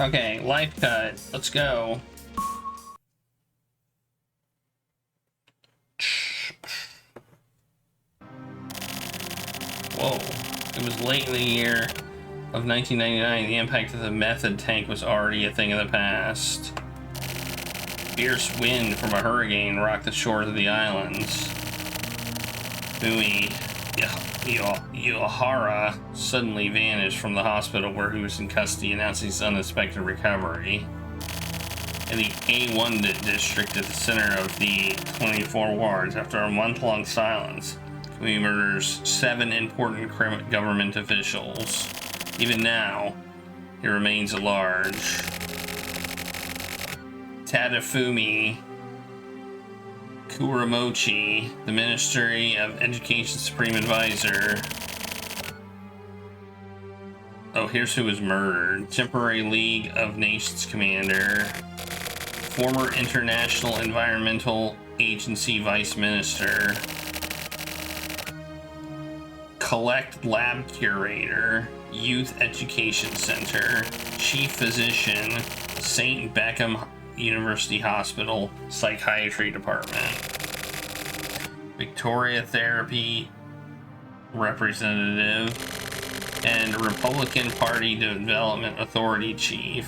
Okay, life cut. Let's go. Whoa. It was late in the year of 1999. The impact of the method tank was already a thing of the past. Fierce wind from a hurricane rocked the shores of the islands. Mui Yohara suddenly vanished from the hospital where he was in custody, announcing his unexpected recovery. In the A1 district at the center of the 24 wards, after a month-long silence, Mui murders 7 important government officials. Even now, he remains at large. Tadafumi Kuramochi, the Ministry of Education Supreme Advisor. Oh, here's who was murdered. Temporary League of Nations Commander. Former International Environmental Agency Vice Minister. Collect Lab Curator. Youth Education Center. Chief Physician. St. Beckham University Hospital Psychiatry Department. Victoria Therapy Representative and Republican Party Development Authority Chief.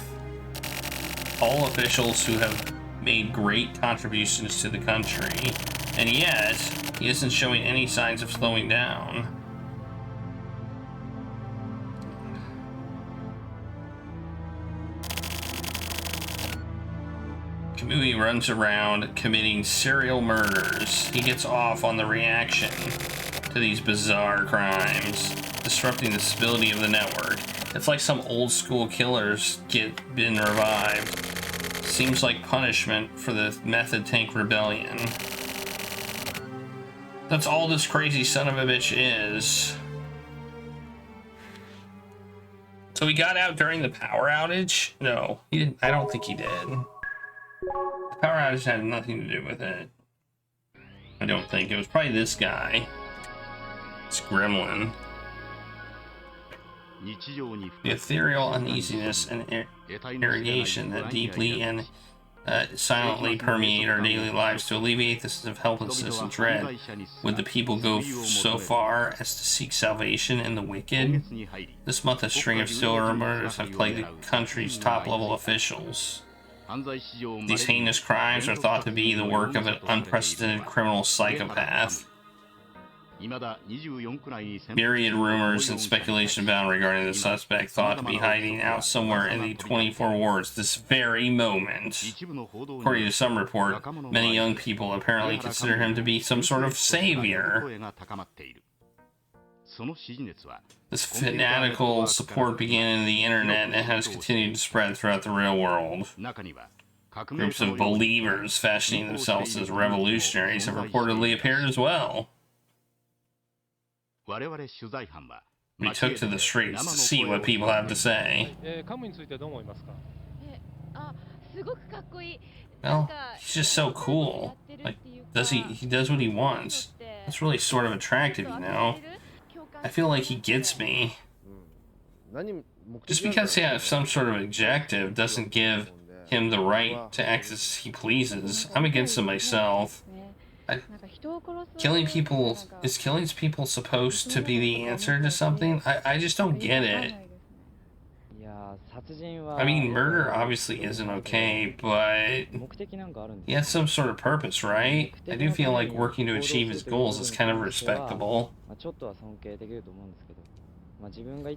All officials who have made great contributions to the country, and yet he isn't showing any signs of slowing down. Kamui runs around committing serial murders. He gets off on the reaction to these bizarre crimes, disrupting the stability of the network. It's like some old school killers been revived. Seems like punishment for the Method Tank Rebellion. That's all this crazy son of a bitch is. So he got out during the power outage? No, he didn't. I don't think he did. The power outage had nothing to do with it. I don't think. It was probably this guy. It's Gremlin. The ethereal uneasiness and irrigation that deeply and silently permeate our daily lives. To alleviate this sense of helplessness and dread, would the people go so far as to seek salvation in the wicked? This month, a string of serial murders have plagued the country's top-level officials. These heinous crimes are thought to be the work of an unprecedented criminal psychopath. Myriad rumors and speculation abound regarding the suspect, thought to be hiding out somewhere in the 24 wards this very moment. According to some report, many young people apparently consider him to be some sort of savior. This fanatical support began in the internet and has continued to spread throughout the real world. Groups of believers fashioning themselves as revolutionaries have reportedly appeared as well. We took to the streets to see what people have to say. Well, he's just so cool. Like, he does what he wants. That's really sort of attractive, you know? I feel like he gets me. Just because he has some sort of objective doesn't give him the right to act as he pleases. I'm against him myself. Killing people supposed to be the answer to something? I just don't get it. I mean, murder obviously isn't okay, but he has some sort of purpose, right? I do feel like working to achieve his goals is kind of respectable.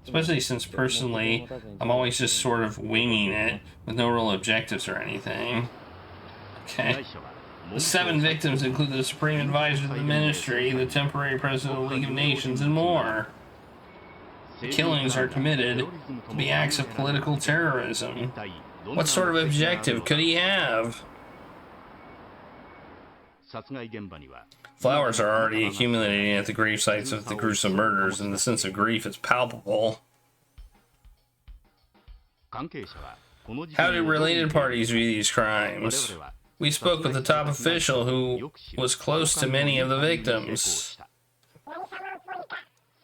Especially since personally, I'm always just sort of winging it with no real objectives or anything. Okay. The 7 victims include the Supreme Advisor of the Ministry, the temporary President of the League of Nations, and more. The killings are committed to be acts of political terrorism. What sort of objective could he have? Flowers are already accumulating at the grave sites of the gruesome murders, and the sense of grief is palpable. How do related parties view these crimes? We spoke with the top official who was close to many of the victims.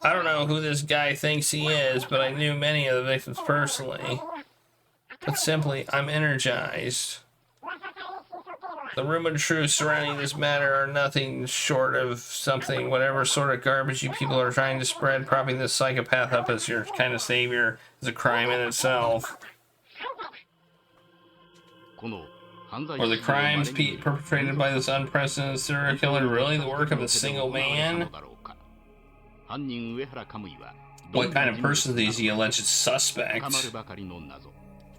I don't know who this guy thinks he is, but I knew many of the victims personally. but simply, I'm energized. The rumored truths surrounding this matter are nothing short of something, whatever sort of garbage you people are trying to spread. Propping this psychopath up as your kind of savior is a crime in itself. Were the crimes perpetrated by this unprecedented serial killer really the work of a single man? What kind of person is the alleged suspect?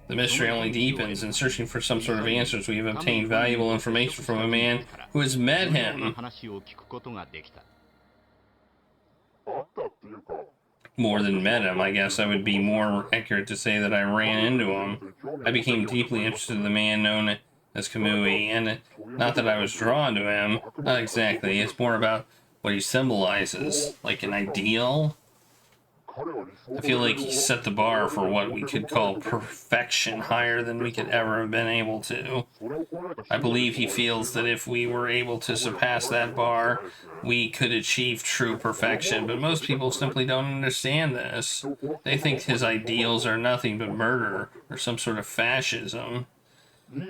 The mystery only deepens. In searching for some sort of answers, we have obtained valuable information from a man who has met him. More than met him, I guess I would be more accurate to say that I ran into him. I became deeply interested in the man known as Kamui, and not that I was drawn to him. Not exactly. It's more about what he symbolizes, like an ideal. I feel like he set the bar for what we could call perfection higher than we could ever have been able to. I believe he feels that if we were able to surpass that bar, we could achieve true perfection, but most people simply don't understand this. They think his ideals are nothing but murder or some sort of fascism.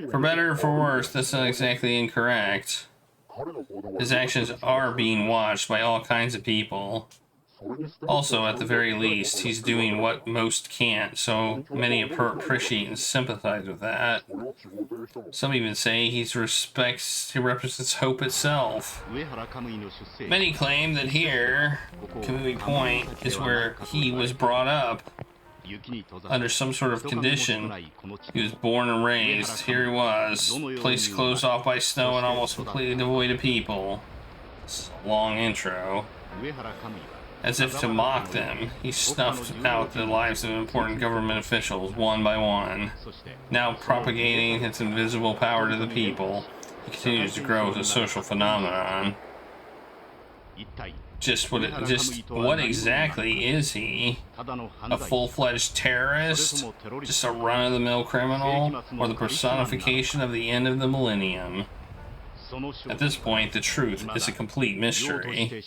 For better or for worse, that's not exactly incorrect. His actions are being watched by all kinds of people. Also, at the very least, he's doing what most can't, so many appreciate and sympathize with that. Some even say he represents hope itself. Many claim that here, Kamui Point, is where he was brought up. Under some sort of condition, he was born and raised. Here he was, place closed off by snow and almost completely devoid of people. It's a long intro. As if to mock them, he snuffed out the lives of important government officials, one by one. Now propagating its invisible power to the people, he continues to grow as a social phenomenon. Just what exactly is he? A full-fledged terrorist? Just a run-of-the-mill criminal? Or the personification of the end of the millennium? At this point, the truth is a complete mystery.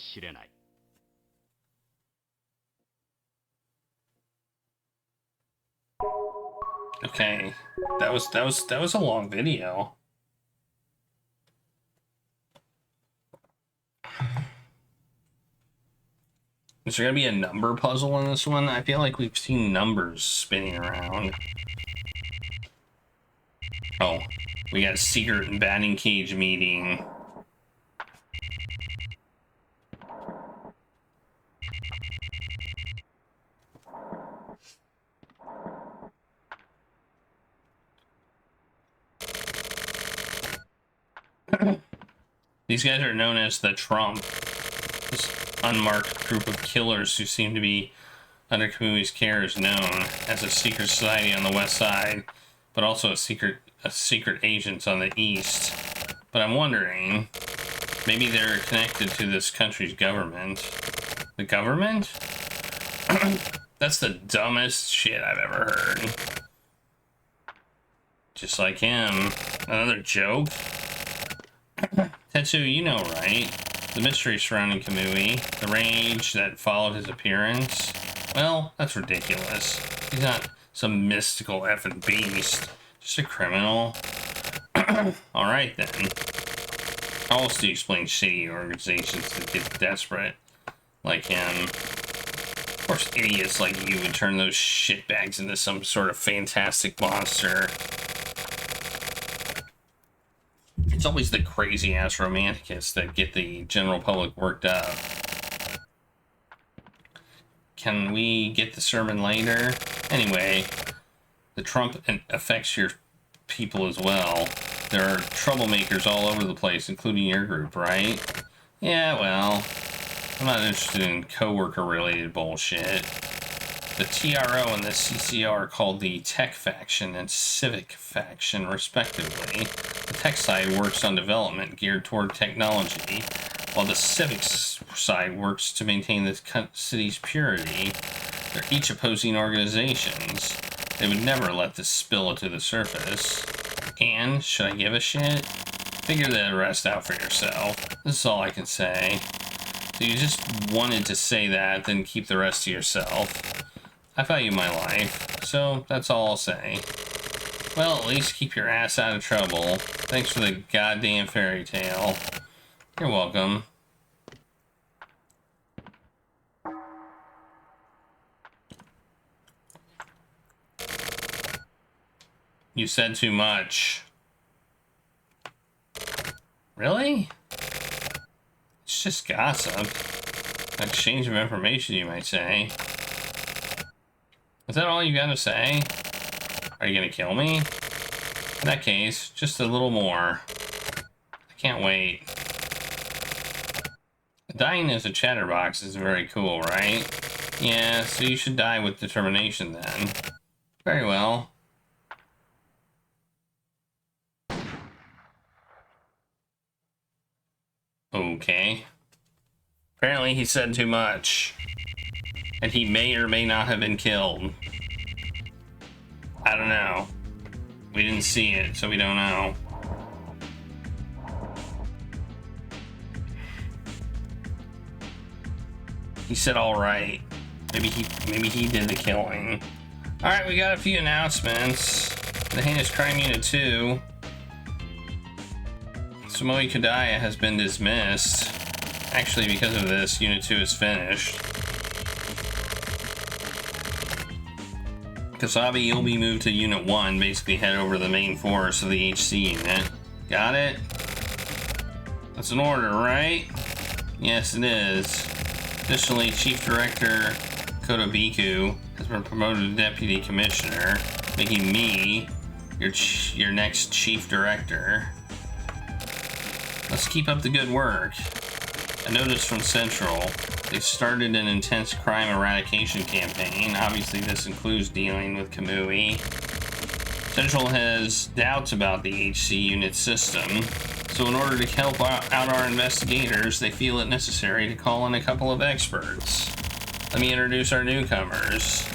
Okay, that was a long video. Is there gonna be a number puzzle in this one? I feel like we've seen numbers spinning around. Oh, we got a secret batting cage meeting. These guys are known as the Trump. This unmarked group of killers who seem to be under Kamui's care is known as a secret society on the west side, but also a secret agents on the east. But I'm wondering, maybe they're connected to this country's government. The government? That's the dumbest shit I've ever heard. Just like him. Another joke? Tetsu, you know, right? The mystery surrounding Kamui, the rage that followed his appearance. Well, that's ridiculous. He's not some mystical effing beast. Just a criminal. Alright then. How else do you explain shady organizations that get desperate like him? Of course, idiots like you would turn those shitbags into some sort of fantastic monster. It's always the crazy-ass romanticists that get the general public worked up. Can we get the sermon later? Anyway, the Trump affects your people as well. There are troublemakers all over the place, including your group, right? Yeah, well, I'm not interested in coworker-related bullshit. The TRO and the CCO are called the Tech Faction and Civic Faction, respectively. The tech side works on development geared toward technology, while the Civic side works to maintain the city's purity. They're each opposing organizations. They would never let this spill to the surface. And, should I give a shit? Figure the rest out for yourself. This is all I can say. So you just wanted to say that, then keep the rest to yourself. I value my life, so that's all I'll say. Well, at least keep your ass out of trouble. Thanks for the goddamn fairy tale. You're welcome. You said too much. Really? It's just gossip. Exchange of information, you might say. Is that all you gotta say? Are you gonna kill me? In that case, just a little more. I can't wait. Dying as a chatterbox is very cool, right? Yeah, so you should die with determination then. Very well. Okay. Apparently he said too much. And he may or may not have been killed. I don't know. We didn't see it, so we don't know. He said all right. Maybe he did the killing. All right, we got a few announcements. The Heinous Crime Unit 2. Samoi Kodaya has been dismissed. Actually, because of this, Unit 2 is finished. Kasabi, you'll be moved to Unit 1, basically head over to the main force of the HC unit. Got it? That's an order, right? Yes, it is. Additionally, Chief Director Kotobiku has been promoted to Deputy Commissioner, making me your next Chief Director. Let's keep up the good work. I noticed from Central, they started an intense crime eradication campaign. Obviously, this includes dealing with Kamui. Central has doubts about the HC unit system, so in order to help out our investigators, they feel it necessary to call in a couple of experts. Let me introduce our newcomers.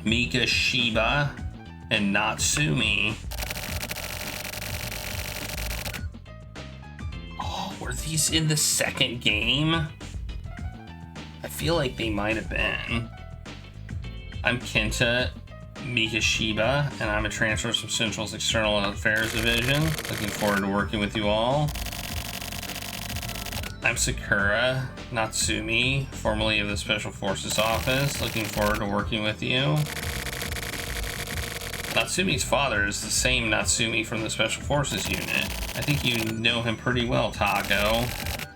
Mika Shiba and Natsumi. Were these in the second game? I feel like they might have been. I'm Kenta Mikashiba, and I'm a transfer from Central's External Affairs Division. Looking forward to working with you all. I'm Sakura Natsumi, formerly of the Special Forces Office. Looking forward to working with you. Natsumi's father is the same Natsumi from the Special Forces unit. I think you know him pretty well, Tako.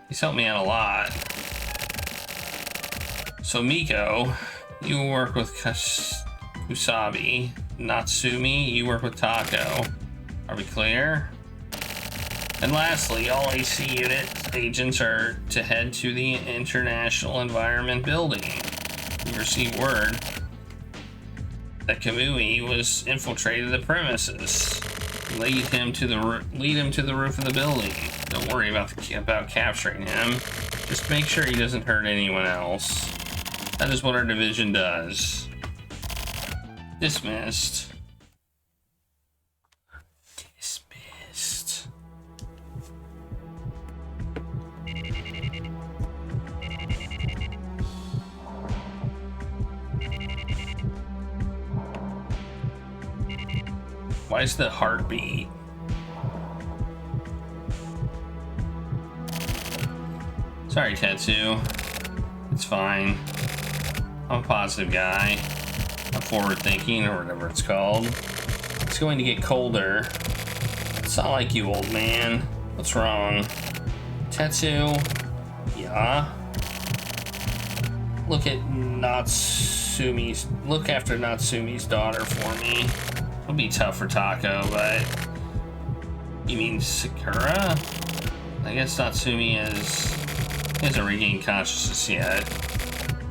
He's helped me out a lot. So Miko, you work with Kusabi. Natsumi, you work with Tako. Are we clear? And lastly, all AC unit agents are to head to the International Environment Building. We received word that Kamui was infiltrated the premises. Lead him to the roof of the building. Don't worry about capturing him. Just make sure he doesn't hurt anyone else. That is what our division does. Dismissed. Dismissed. Why is the heartbeat? Sorry, Tetsu. It's fine. I'm a positive guy. I'm forward thinking, or whatever it's called. It's going to get colder. It's not like you, old man. What's wrong? Tetsu? Yeah? Look after Natsumi's daughter for me. It'll be tough for Tako, but... You mean Sakura? I guess Natsumi hasn't regained consciousness yet.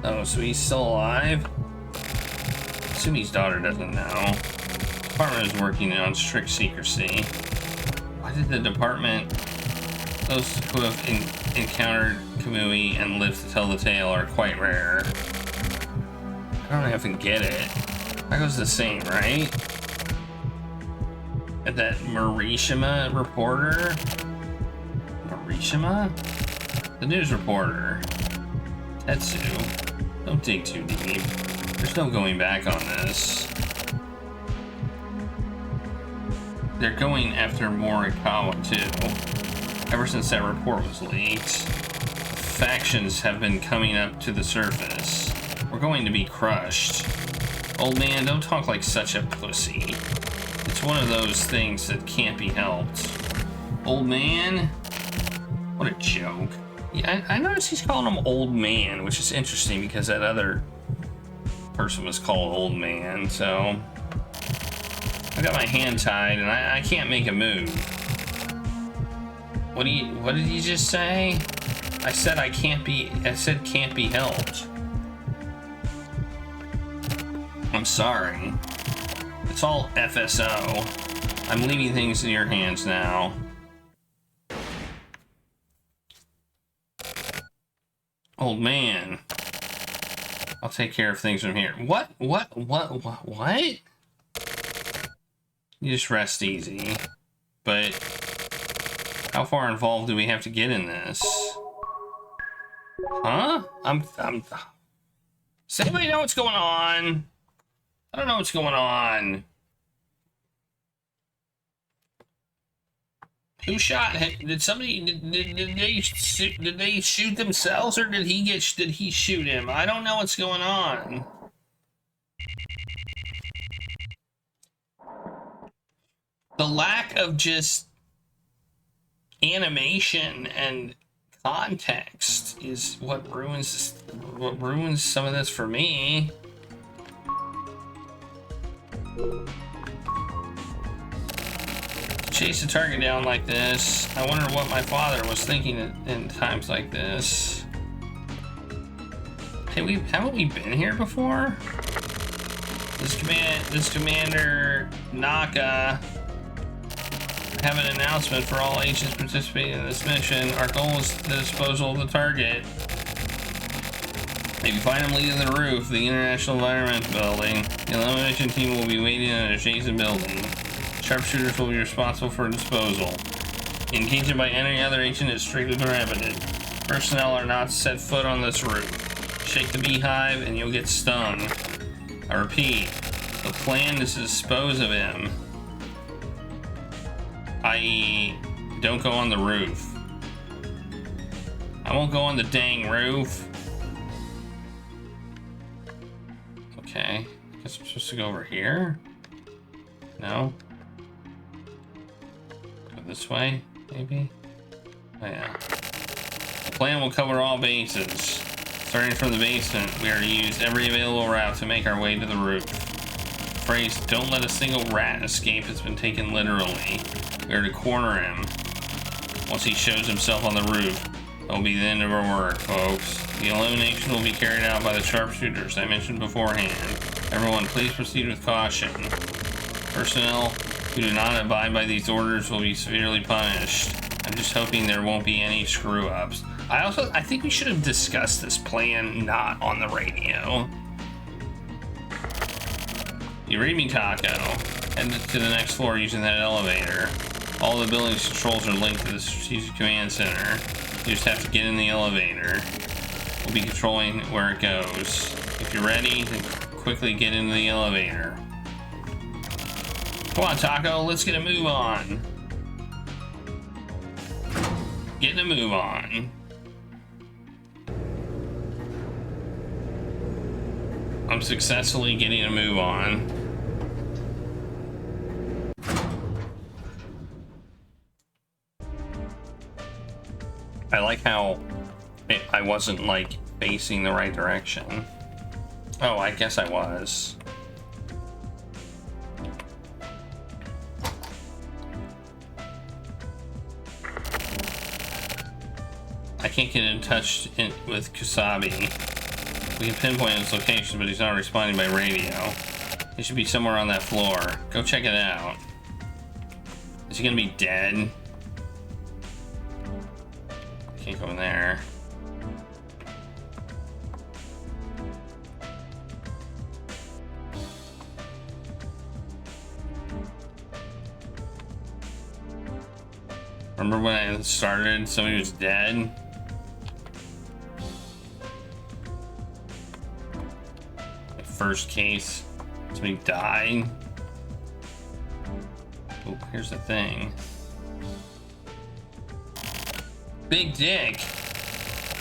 Oh, so he's still alive? Natsumi's daughter doesn't know. The department is working on strict secrecy. Why did the department... Those who have encountered Kamui and lived to tell the tale are quite rare. I don't even get it. That goes the same, right? And that Marishima reporter? Marishima? The news reporter. Tetsu. Don't dig too deep. There's no going back on this. They're going after Morikawa too. Ever since that report was leaked, factions have been coming up to the surface. We're going to be crushed. Old man, don't talk like such a pussy. It's one of those things that can't be helped. Old man? What a joke. Yeah, I noticed he's calling him old man, which is interesting because that other person was called old man, so I got my hand tied and I can't make a move. What did you just say? I said can't be helped. I'm sorry. It's all FSO. I'm leaving things in your hands now. Old man. I'll take care of things from here. What? You just rest easy. But how far involved do we have to get in this? Huh? Does anybody know what's going on? I don't know what's going on. Who shot? Did somebody? Did they shoot themselves, or did he shoot him? I don't know what's going on. The lack of just animation and context is what ruins some of this for me. Chase the target down like this. I wonder what my father was thinking in times like this. Hey, haven't we been here before? This Commander Naka. I have an announcement for all agents participating in this mission. Our goal is the disposal of the target. If you find them leaving the roof of the International Environment Building, the elimination team will be waiting in an adjacent building. Sharpshooters will be responsible for disposal. Engagement by any other agent is strictly prohibited. Personnel are not to set foot on this roof. Shake the beehive and you'll get stung. I repeat, the plan is to dispose of him. I.e., don't go on the roof. I won't go on the dang roof. Okay, I guess I'm supposed to go over here? No? Go this way, maybe? Oh yeah. The plan will cover all bases. Starting from the basement, we are to use every available route to make our way to the roof. The phrase, "don't let a single rat escape," has been taken literally. We are to corner him. Once he shows himself on the roof, that will be the end of our work, folks. The elimination will be carried out by the sharpshooters I mentioned beforehand. Everyone, please proceed with caution. Personnel who do not abide by these orders will be severely punished. I'm just hoping there won't be any screw-ups. I think we should have discussed this plan not on the radio. You read me, Taco. Head to the next floor using that elevator. All the building's controls are linked to the Strategic Command Center. You just have to get in the elevator. We'll be controlling where it goes. If you're ready, then quickly get into the elevator. Come on, Taco, let's get a move on. Getting a move on. I'm successfully getting a move on. I like how I wasn't like facing the right direction. Oh, I guess I was. I can't get in touch with Kusabi. We can pinpoint his location, but he's not responding by radio. He should be somewhere on that floor. Go check it out. Is he gonna be dead? Can't go in there. Remember when I started, somebody was dead? first case. Somebody died. Oh, here's the thing. Big dick.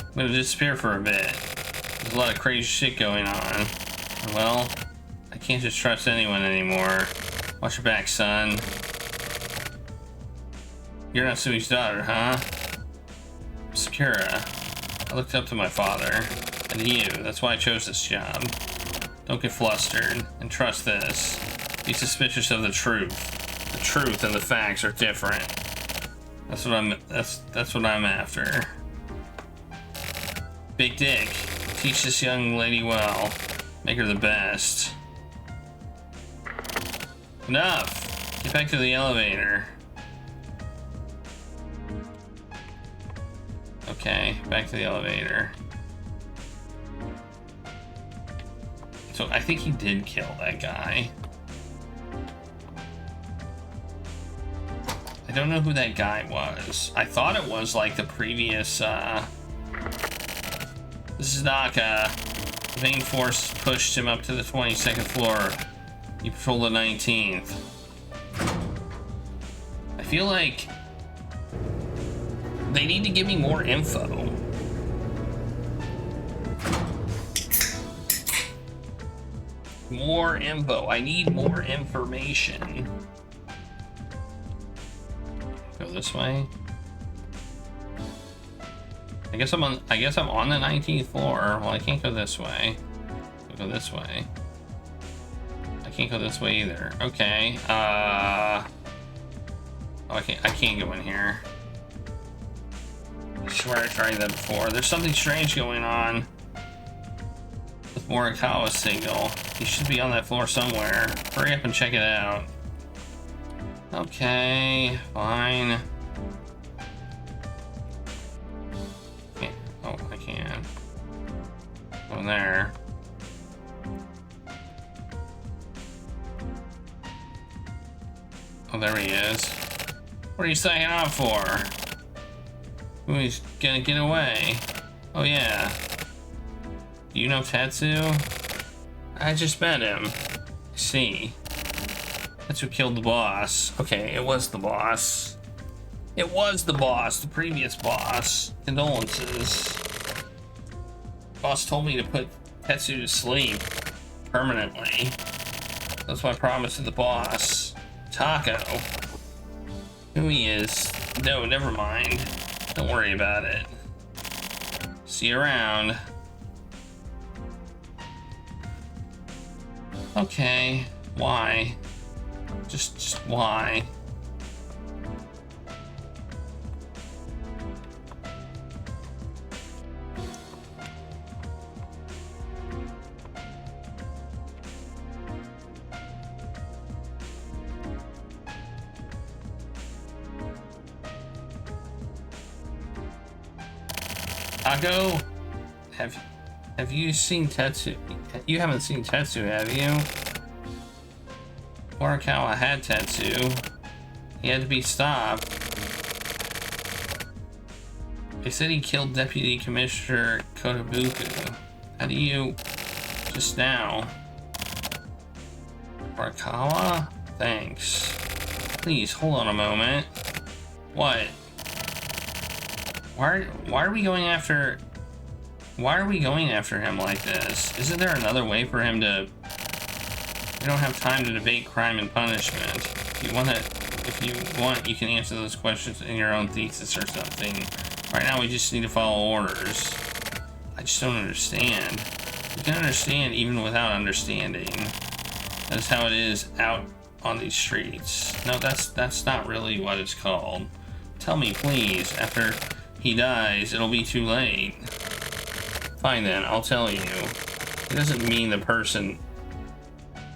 I'm gonna disappear for a bit. There's a lot of crazy shit going on. Well, I can't just trust anyone anymore. Watch your back, son. You're not Sui's daughter, huh? Sakura. I looked up to my father. And you. That's why I chose this job. Don't get flustered. And trust this. Be suspicious of the truth. The truth and the facts are different. That's what I'm after. Big dick. Teach this young lady well. Make her the best. Enough! Get back to the elevator. Okay, back to the elevator. So I think he did kill that guy. I don't know who that guy was. I thought it was like the previous, This is Naka. The main force pushed him up to the 22nd floor. You patrol the 19th. I feel like they need to give me more info. More info. I need more information. Go this way. I guess I'm on the 19th floor. Well, I can't go this way. I'll go this way. I can't go this way either. Okay. Oh, I can't go in here. I swear I tried that before. There's something strange going on with Morikawa's signal. He should be on that floor somewhere. Hurry up and check it out. Okay, fine. Can't. Oh, I can. Go in there. Oh, there he is. What are you signing off for? Ooh, he's gonna get away. Oh, yeah. Do you know Tetsu? I just met him. I see. That's who killed the boss. Okay, it was the boss. It was the boss, the previous boss. Condolences. Boss told me to put Tetsu to sleep permanently. That's my promise to the boss. Taco. Who he is? No, never mind. Don't worry about it. See you around. Okay, why? Just why? Taco, have you seen Tetsu? You haven't seen Tetsu, have you? Morikawa had Tetsu. He had to be stopped. They said he killed Deputy Commissioner Kotobuku. How do you... just now? Morikawa? Thanks. Please, hold on a moment. What? Why are we going after... Why are we going after him like this? Isn't there another way for him to... We don't have time to debate crime and punishment. If you want, you can answer those questions in your own thesis or something. Right now, we just need to follow orders. I just don't understand. You can understand even without understanding. That's how it is out on these streets. No, that's not really what it's called. Tell me, please. After he dies, it'll be too late. Fine then, I'll tell you. It doesn't mean the person...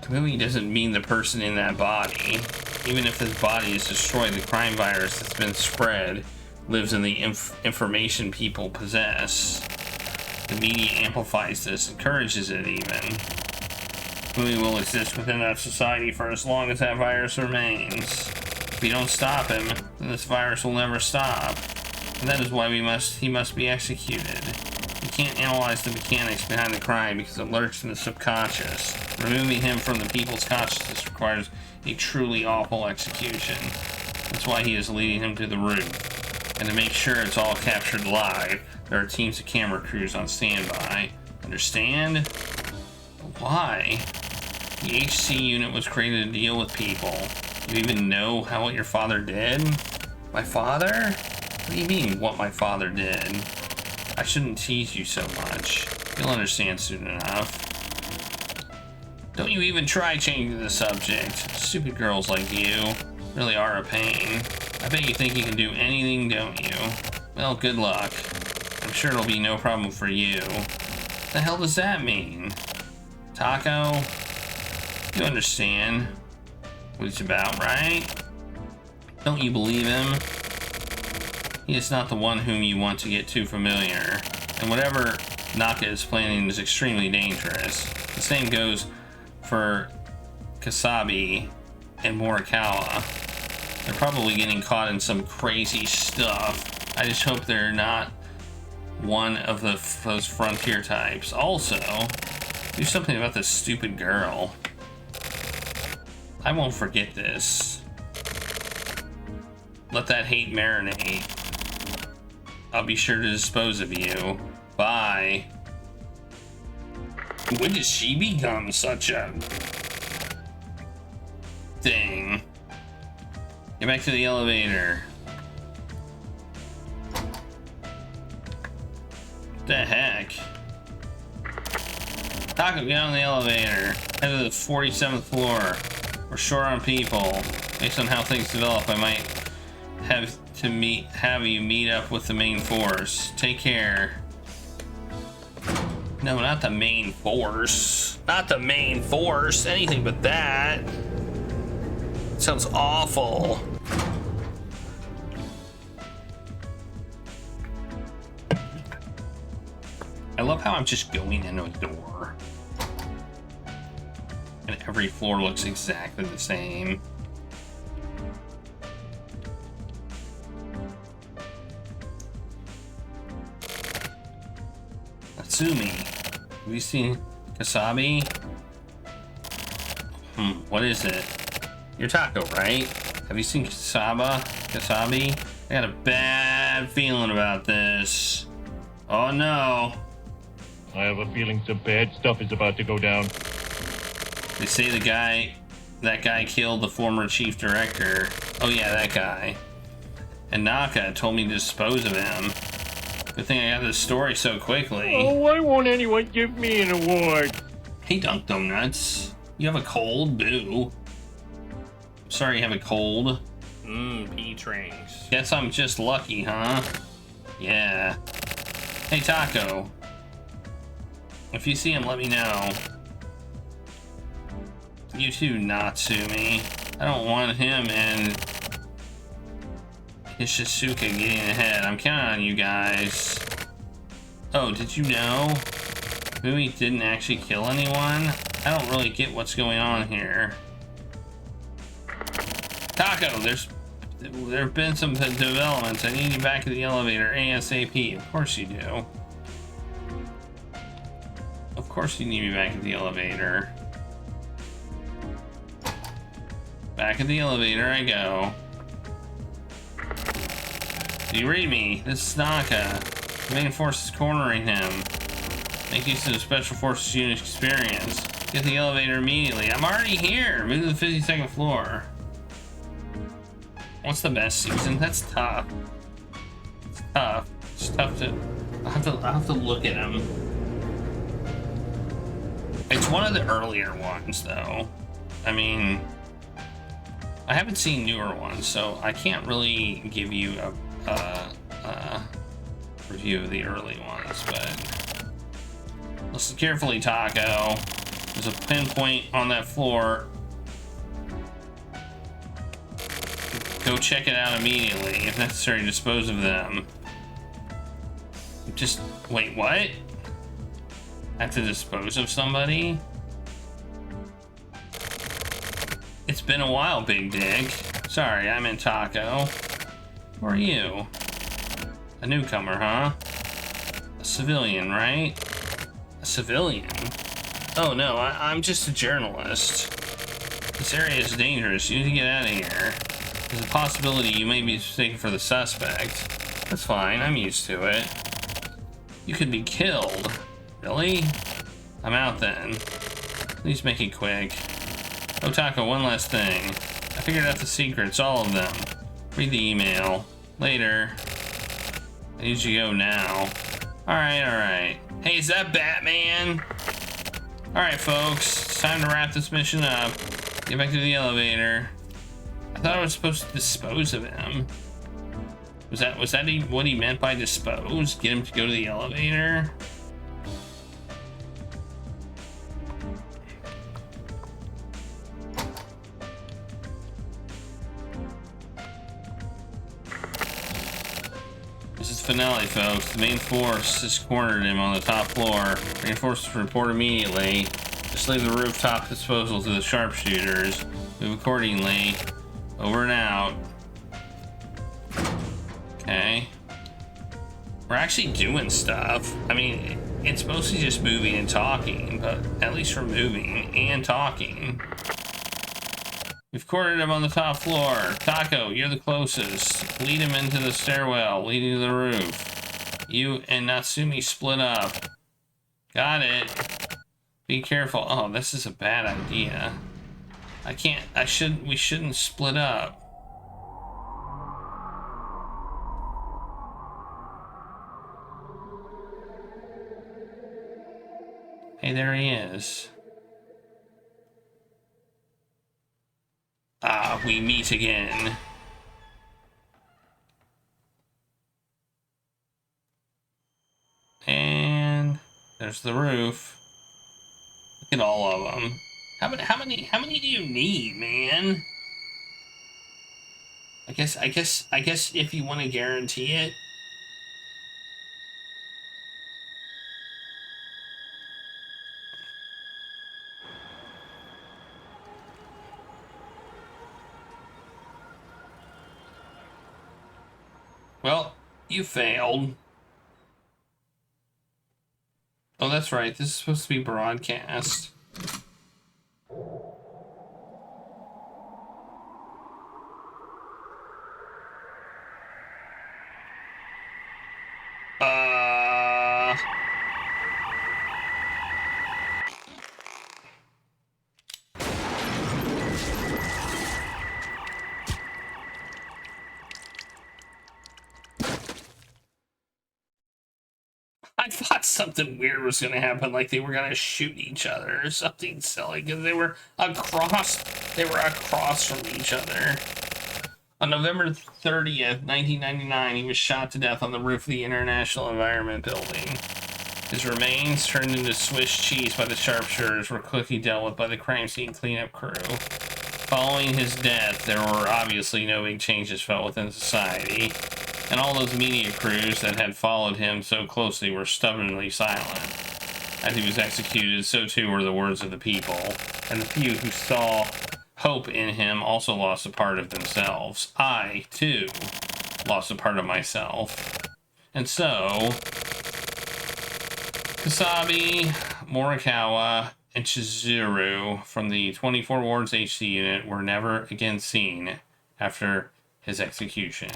Kamui doesn't mean the person in that body. Even if his body is destroyed, the crime virus that's been spread lives in the information people possess. The media amplifies this, encourages it even. Kamui will exist within that society for as long as that virus remains. If we don't stop him, then this virus will never stop. And that is why he must be executed. You can't analyze the mechanics behind the crime because it lurks in the subconscious. Removing him from the people's consciousness requires a truly awful execution. That's why he is leading him to the room. And to make sure it's all captured live, there are teams of camera crews on standby. Understand? Why? The HC unit was created to deal with people. You even know what your father did? My father? What do you mean, what my father did? I shouldn't tease you so much. You'll understand soon enough. Don't you even try changing the subject. Stupid girls like you really are a pain. I bet you think you can do anything, don't you? Well, good luck. I'm sure it'll be no problem for you. What the hell does that mean? Taco? You understand what it's about, right? Don't you believe him? He is not the one whom you want to get too familiar. And whatever Naka is planning is extremely dangerous. The same goes for Kasabi and Morikawa. They're probably getting caught in some crazy stuff. I just hope they're not one of those frontier types. Also, do something about this stupid girl. I won't forget this. Let that hate marinate. I'll be sure to dispose of you. Bye. When did she become such a thing? Get back to the elevator. What the heck? Taco, get on the elevator. Head to the 47th floor. We're short on people. Based on how things develop, I might have you meet up with the main force. Take care. No, not the main force. Not the main force. Anything but that. Sounds awful. I love how I'm just going in a door. And every floor looks exactly the same. Natsumi. Have you seen Kasabi? What is it? You're Taco, right? Have you seen Kasabi? I got a bad feeling about this. Oh no. I have a feeling some bad stuff is about to go down. They say that guy killed the former chief director. Oh yeah, that guy. And Naka told me to dispose of him. Good thing I got this story so quickly. Oh, why won't anyone give me an award? Hey, Dunk Donuts. You have a cold? Boo. Sorry you have a cold. P-Trains. Guess I'm just lucky, huh? Yeah. Hey, Taco. If you see him, let me know. You too, Natsumi. I don't want him and Ishisuka getting ahead. I'm counting on you guys. Oh, did you know? Movie didn't actually kill anyone? I don't really get what's going on here. Taco, there have been some developments. I need you back at the elevator ASAP. Of course you do. Of course you need me back at the elevator. Back at the elevator I go. Do you read me? This is Naka. The main force is cornering him. Make use of the Special Forces unit experience. Get the elevator immediately. I'm already here. Move to the 52nd floor. What's the best season? That's tough. It's tough. It's tough to. I'll have to look at them. It's one of the earlier ones, though. I mean, I haven't seen newer ones, so I can't really give you a review of the early ones, but listen carefully, Taco. There's a pinpoint on that floor. Go check it out immediately. If necessary, dispose of them. Just wait, what? I have to dispose of somebody? It's been a while, Big Dick. Sorry, I meant Taco. Who are you? A newcomer, huh? A civilian, right? A civilian? Oh no, I'm just a journalist. This area is dangerous. You need to get out of here. There's a possibility you may be mistaken for the suspect. That's fine, I'm used to it. You could be killed. Really? I'm out then. Please make it quick. Oh, Taco, one last thing. I figured out the secrets, all of them. Read the email. Later. I need you to go now. Alright. Hey, is that Batman? Alright, folks. It's time to wrap this mission up. Get back to the elevator. I thought I was supposed to dispose of him. Was that what he meant by dispose? Get him to go to the elevator? This is finale, folks. The main force has cornered him on the top floor. Reinforcements report immediately. Just leave the rooftop disposal to the sharpshooters. Move accordingly. Over and out. Okay. We're actually doing stuff. I mean, it's mostly just moving and talking, but at least we're moving and talking. We've cornered him on the top floor. Taco, you're the closest. Lead him into the stairwell leading to the roof. You and Natsumi split up. Got it. Be careful. Oh, this is a bad idea. We shouldn't split up. Hey, there he is. Ah, we meet again. And there's the roof. Look at all of them. How many do you need, man? I guess if you want to guarantee it. Well, you failed. Oh, that's right. This is supposed to be broadcast. I thought something weird was going to happen, like they were going to shoot each other or something silly, because they were across from each other. On November 30th, 1999, he was shot to death on the roof of the International Environment Building. His remains, turned into Swiss cheese by the sharpshooters, were quickly dealt with by the crime scene cleanup crew. Following his death, there were obviously no big changes felt within society, and all those media crews that had followed him so closely were stubbornly silent. As he was executed, so too were the words of the people, and the few who saw hope in him also lost a part of themselves. I, too, lost a part of myself. And so, Kasabi, Morikawa, and Chizuru from the 24 Wards HC unit were never again seen after his execution.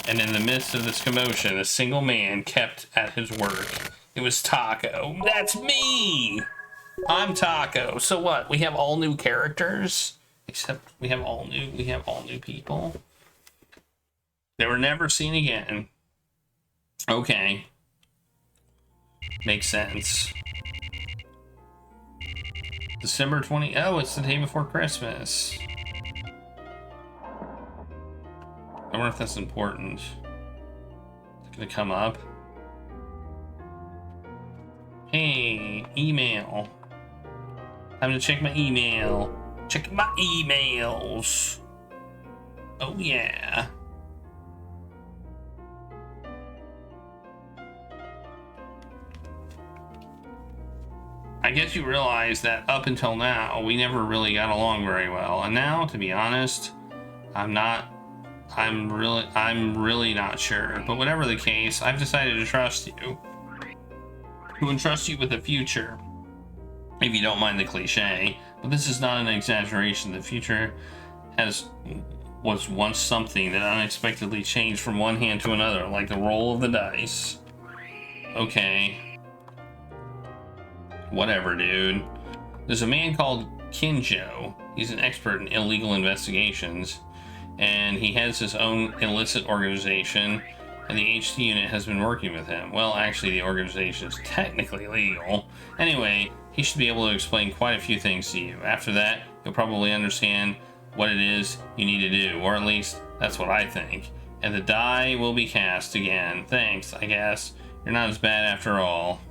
And in the midst of this commotion, a single man kept at his work. It was Taco. That's me! I'm Taco. So what? We have all new characters? Except we have all new people. They were never seen again. Okay. Makes sense. December 20. Oh, it's the day before Christmas. I wonder if that's important. It's gonna come up. Hey, email. I'm gonna check my email. Check my emails. Oh yeah. I guess you realize that up until now, we never really got along very well. And now, to be honest, I'm really not sure. But whatever the case, I've decided to trust you. to entrust you with the future. If you don't mind the cliche, but this is not an exaggeration. The future was once something that unexpectedly changed from one hand to another, like the roll of the dice. Okay. Whatever, dude. There's a man called Kinjo. He's an expert in illegal investigations, and he has his own illicit organization, and the HT unit has been working with him. Well, actually, the organization is technically legal. Anyway, he should be able to explain quite a few things to you. After that, you'll probably understand what it is you need to do, or at least that's what I think. And the die will be cast again. Thanks, I guess. You're not as bad after all.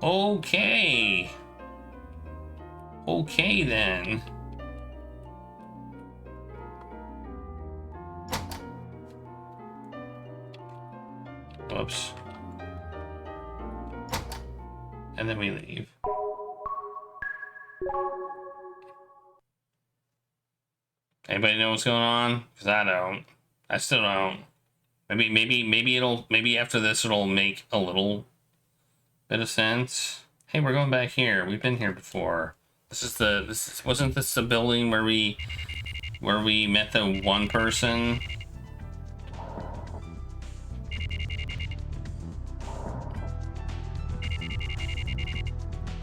Okay. Okay then. Whoops. And then we leave. Anybody know what's going on? Because I don't. I still don't. Maybe after this it'll make a little bit of sense. Hey, we're going back here. We've been here before. Wasn't this the building where we met the one person?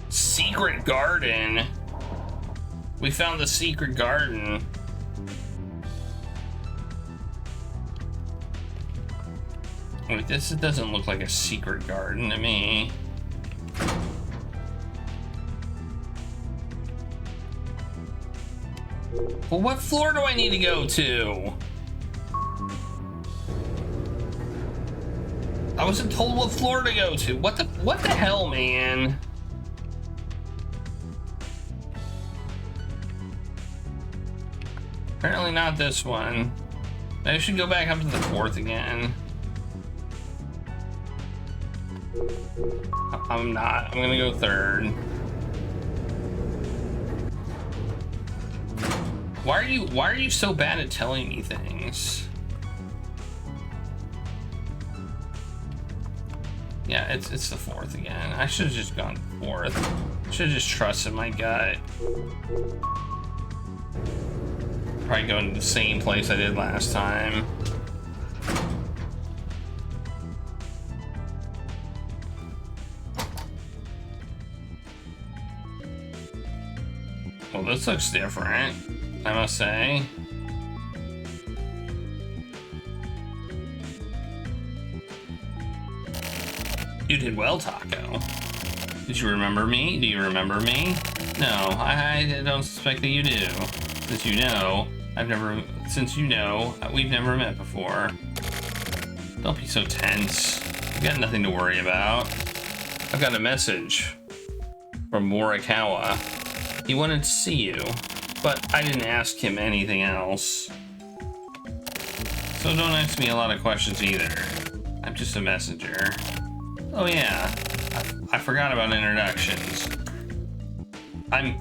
Secret garden. We found the secret garden. Wait, this doesn't look like a secret garden to me. Well, what floor do I need to go to? I wasn't told what floor to go to. What the hell, man? Apparently not this one. I should go back up to the fourth again. I'm not. I'm gonna go third. Why are you so bad at telling me things? Yeah, it's the fourth again. I should have just gone fourth. Should have just trusted my gut. Probably going to the same place I did last time. Well, this looks different, I must say. You did well, Taco. Did you remember me? Do you remember me? No, I don't suspect that you do. Since you know, we've never met before. Don't be so tense. You've got nothing to worry about. I've got a message from Morikawa. He wanted to see you, but I didn't ask him anything else. So don't ask me a lot of questions either. I'm just a messenger. Oh yeah, I forgot about introductions. I'm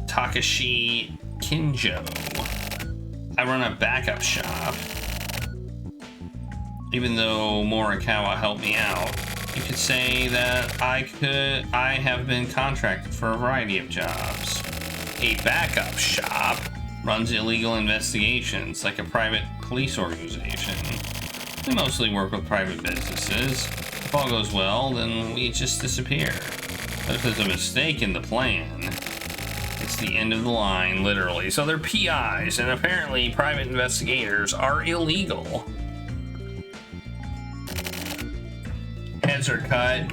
Takashi Kinjo. I run a backup shop. Even though Morikawa helped me out, you could say that I have been contracted for a variety of jobs. A backup shop runs illegal investigations like a private police organization. We mostly work with private businesses. If all goes well, then we just disappear. But if there's a mistake in the plan, it's the end of the line, literally. So they're PIs, and apparently private investigators are illegal. Heads are cut,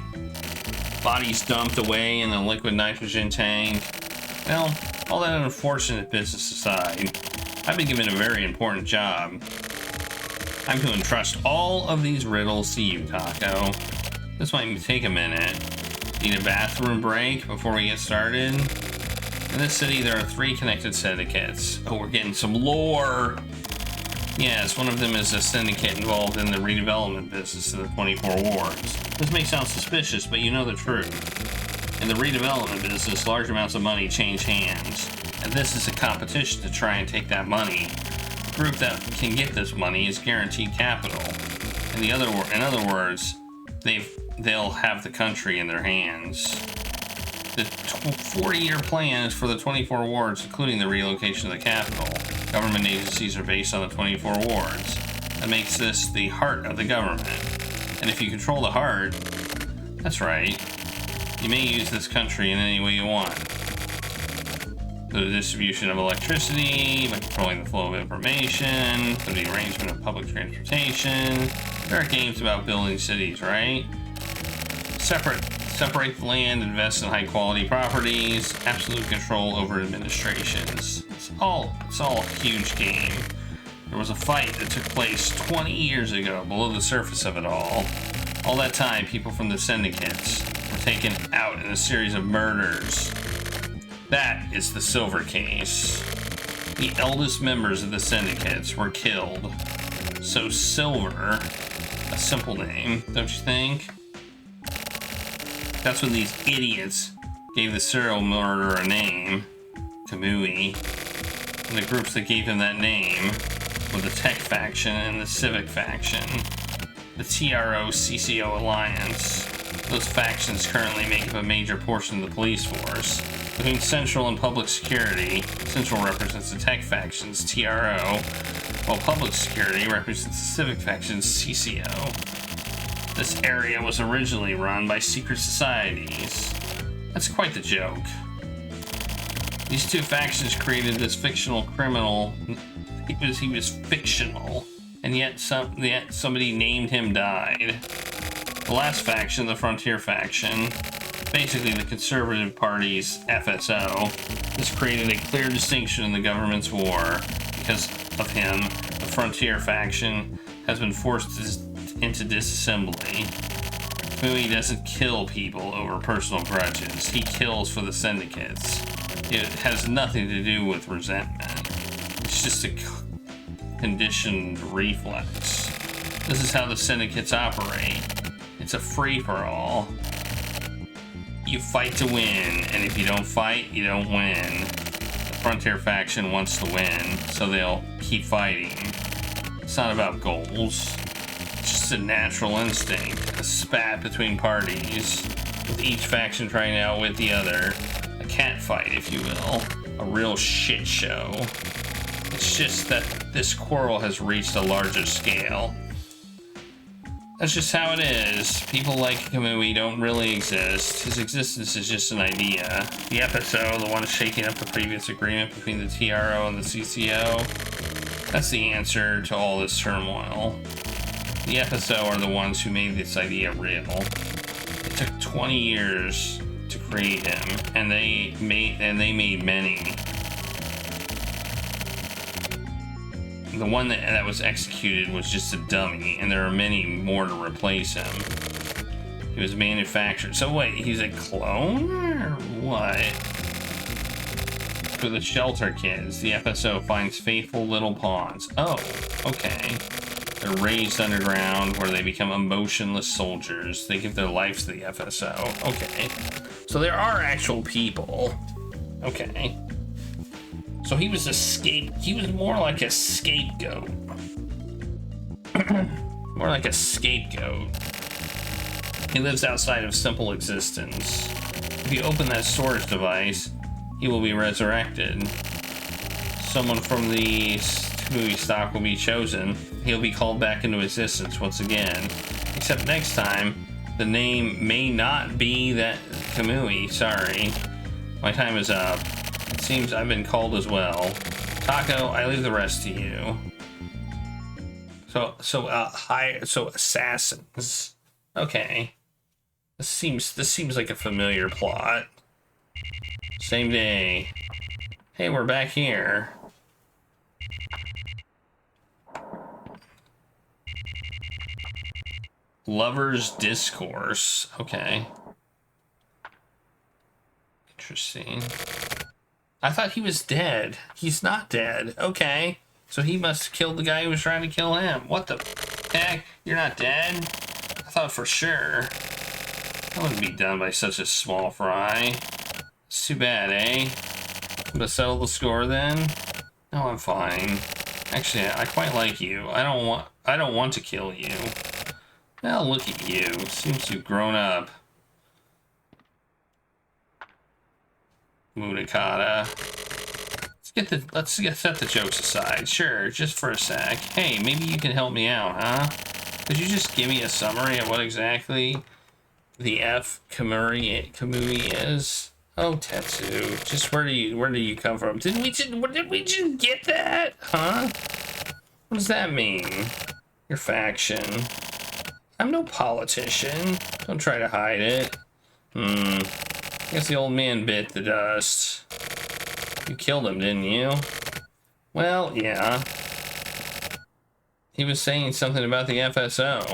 bodies dumped away in a liquid nitrogen tank. Well, all that unfortunate business aside, I've been given a very important job. I'm to entrust all of these riddles to you, Taco. This might take a minute. Need a bathroom break before we get started? In this city, there are 3 connected syndicates. Oh, we're getting some lore! Yes, one of them is a syndicate involved in the redevelopment business of the 24 wards. This may sound suspicious, but you know the truth. In the redevelopment business, large amounts of money change hands, and this is a competition to try and take that money. The group that can get this money is guaranteed capital. In other words, they'll have the country in their hands. The 40-year plan is for the 24 wards, including the relocation of the capital. Government agencies are based on the 24 wards. That makes this the heart of the government. And if you control the heart, that's right, you may use this country in any way you want. Through the distribution of electricity, by controlling the flow of information, through the arrangement of public transportation. There are games about building cities, right? Separate the land, invest in high quality properties, absolute control over administrations. It's all a huge game. There was a fight that took place 20 years ago below the surface of it all. All that time, people from the syndicates were taken out in a series of murders. That is the Silver Case. The eldest members of the syndicates were killed. So Silver, a simple name, don't you think? That's when these idiots gave the serial murderer a name, Kamui, and the groups that gave him that name were the Tech Faction and the Civic Faction, the TRO-CCO Alliance. Those factions currently make up a major portion of the police force. Between Central and Public Security, Central represents the Tech Factions, TRO, while Public Security represents the Civic Factions, CCO. This area was originally run by secret societies. That's quite the joke. These two factions created this fictional criminal. He was fictional, and yet somebody named him died. The last faction, the Frontier Faction, basically the Conservative Party's FSO, this created a clear distinction in the government's war. Because of him, the Frontier Faction has been forced into disassembly. Kamui doesn't kill people over personal grudges. He kills for the syndicates. It has nothing to do with resentment. It's just a conditioned reflex. This is how the syndicates operate. It's a free-for-all. You fight to win, and if you don't fight, you don't win. The Frontier Faction wants to win, so they'll keep fighting. It's not about goals. It's just a natural instinct, a spat between parties, with each faction trying to outwit the other. A cat fight, if you will. A real shit show. It's just that this quarrel has reached a larger scale. That's just how it is. People like Kamui don't really exist. His existence is just an idea. The FSO, the one shaking up the previous agreement between the TRO and the CCO, that's the answer to all this turmoil. The FSO are the ones who made this idea real. It took 20 years to create him, and they made many. The one that was executed was just a dummy, and there are many more to replace him. He was manufactured. So wait, he's a clone or what? For the shelter kids, the FSO finds faithful little pawns. Oh, okay. They're raised underground where they become emotionless soldiers. They give their lives to the FSO. Okay. So there are actual people. Okay. So he was he was more like a scapegoat. More like a scapegoat. He lives outside of simple existence. If you open that storage device, he will be resurrected. Someone from the movie stock will be chosen. He'll be called back into existence once again. Except next time, the name may not be that Kamui. Sorry. My time is up. It seems I've been called as well. Taco, I leave the rest to you. So assassins. Okay. This seems like a familiar plot. Same day. Hey, we're back here. Lover's Discourse. Okay. Interesting. I thought he was dead. He's not dead. Okay. So he must have killed the guy who was trying to kill him. What the heck? You're not dead? I thought for sure. That wouldn't be done by such a small fry. It's too bad, eh? I'm gonna settle the score then? No, I'm fine. Actually, I quite like you. I don't want to kill you. Well, look at you. Seems you've grown up. Mudakata. Let's set the jokes aside. Sure, just for a sec. Hey, maybe you can help me out, huh? Could you just give me a summary of what exactly the F Kamui is? Oh, Tetsu. Just where do you come from? Did we just get that? Huh? What does that mean? Your faction. I'm no politician. Don't try to hide it. I guess the old man bit the dust. You killed him, didn't you? Well, yeah. He was saying something about the FSO.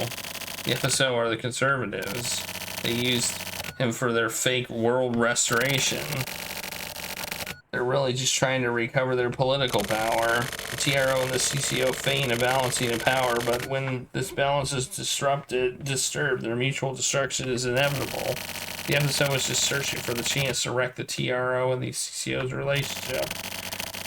The FSO are the conservatives. They used him for their fake world restoration. They're really just trying to recover their political power. The TRO and the CCO feign a balancing of power, but when this balance is disturbed, their mutual destruction is inevitable. The FSO is just searching for the chance to wreck the TRO and the CCO's relationship.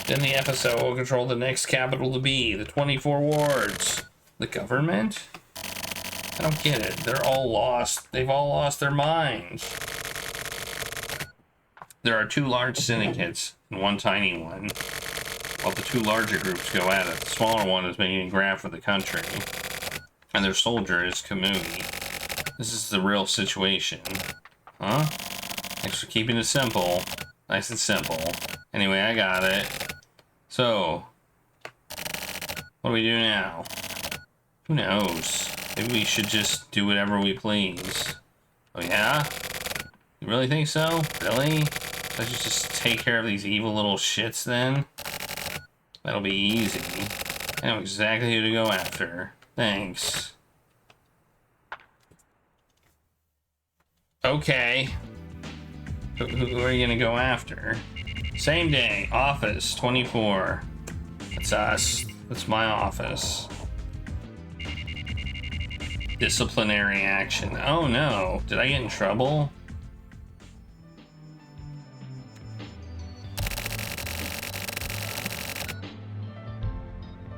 Then the FSO will control the next capital to be, the 24 wards. The government? I don't get it. They're all lost. They've all lost their minds. There are 2 large syndicates and 1 tiny one. While the 2 larger groups go at it, the smaller one is making a grab for the country. And their soldier is Kamui. This is the real situation. Huh? Thanks for keeping it simple. Nice and simple. Anyway, I got it. So, what do we do now? Who knows? Maybe we should just do whatever we please. Oh yeah? You really think so? Really? Let's just take care of these evil little shits then? That'll be easy. I know exactly who to go after. Thanks. Okay. Who are you gonna go after? Same day, office 24. That's us. That's my office. Disciplinary action. Oh no. Did I get in trouble?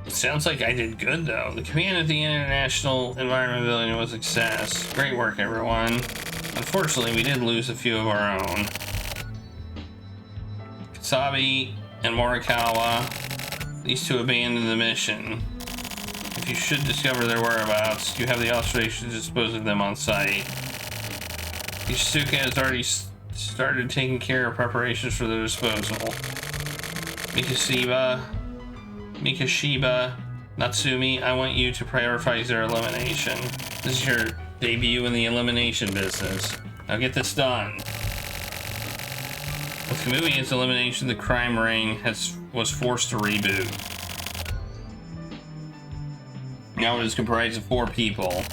It sounds like I did good though. The command of the International Environment Building was a success. Great work, everyone. Unfortunately, we did lose a few of our own. Kasabi and Morikawa, these 2 abandoned the mission. If you should discover their whereabouts, you have the authorization to dispose of them on site. Ishisuka has already started taking care of preparations for their disposal. Mikashiba, Natsumi, I want you to prioritize their elimination. This is your debut in the elimination business. Now get this done. With Kamui's elimination, the crime ring was forced to reboot. Now it is comprised of 4 people.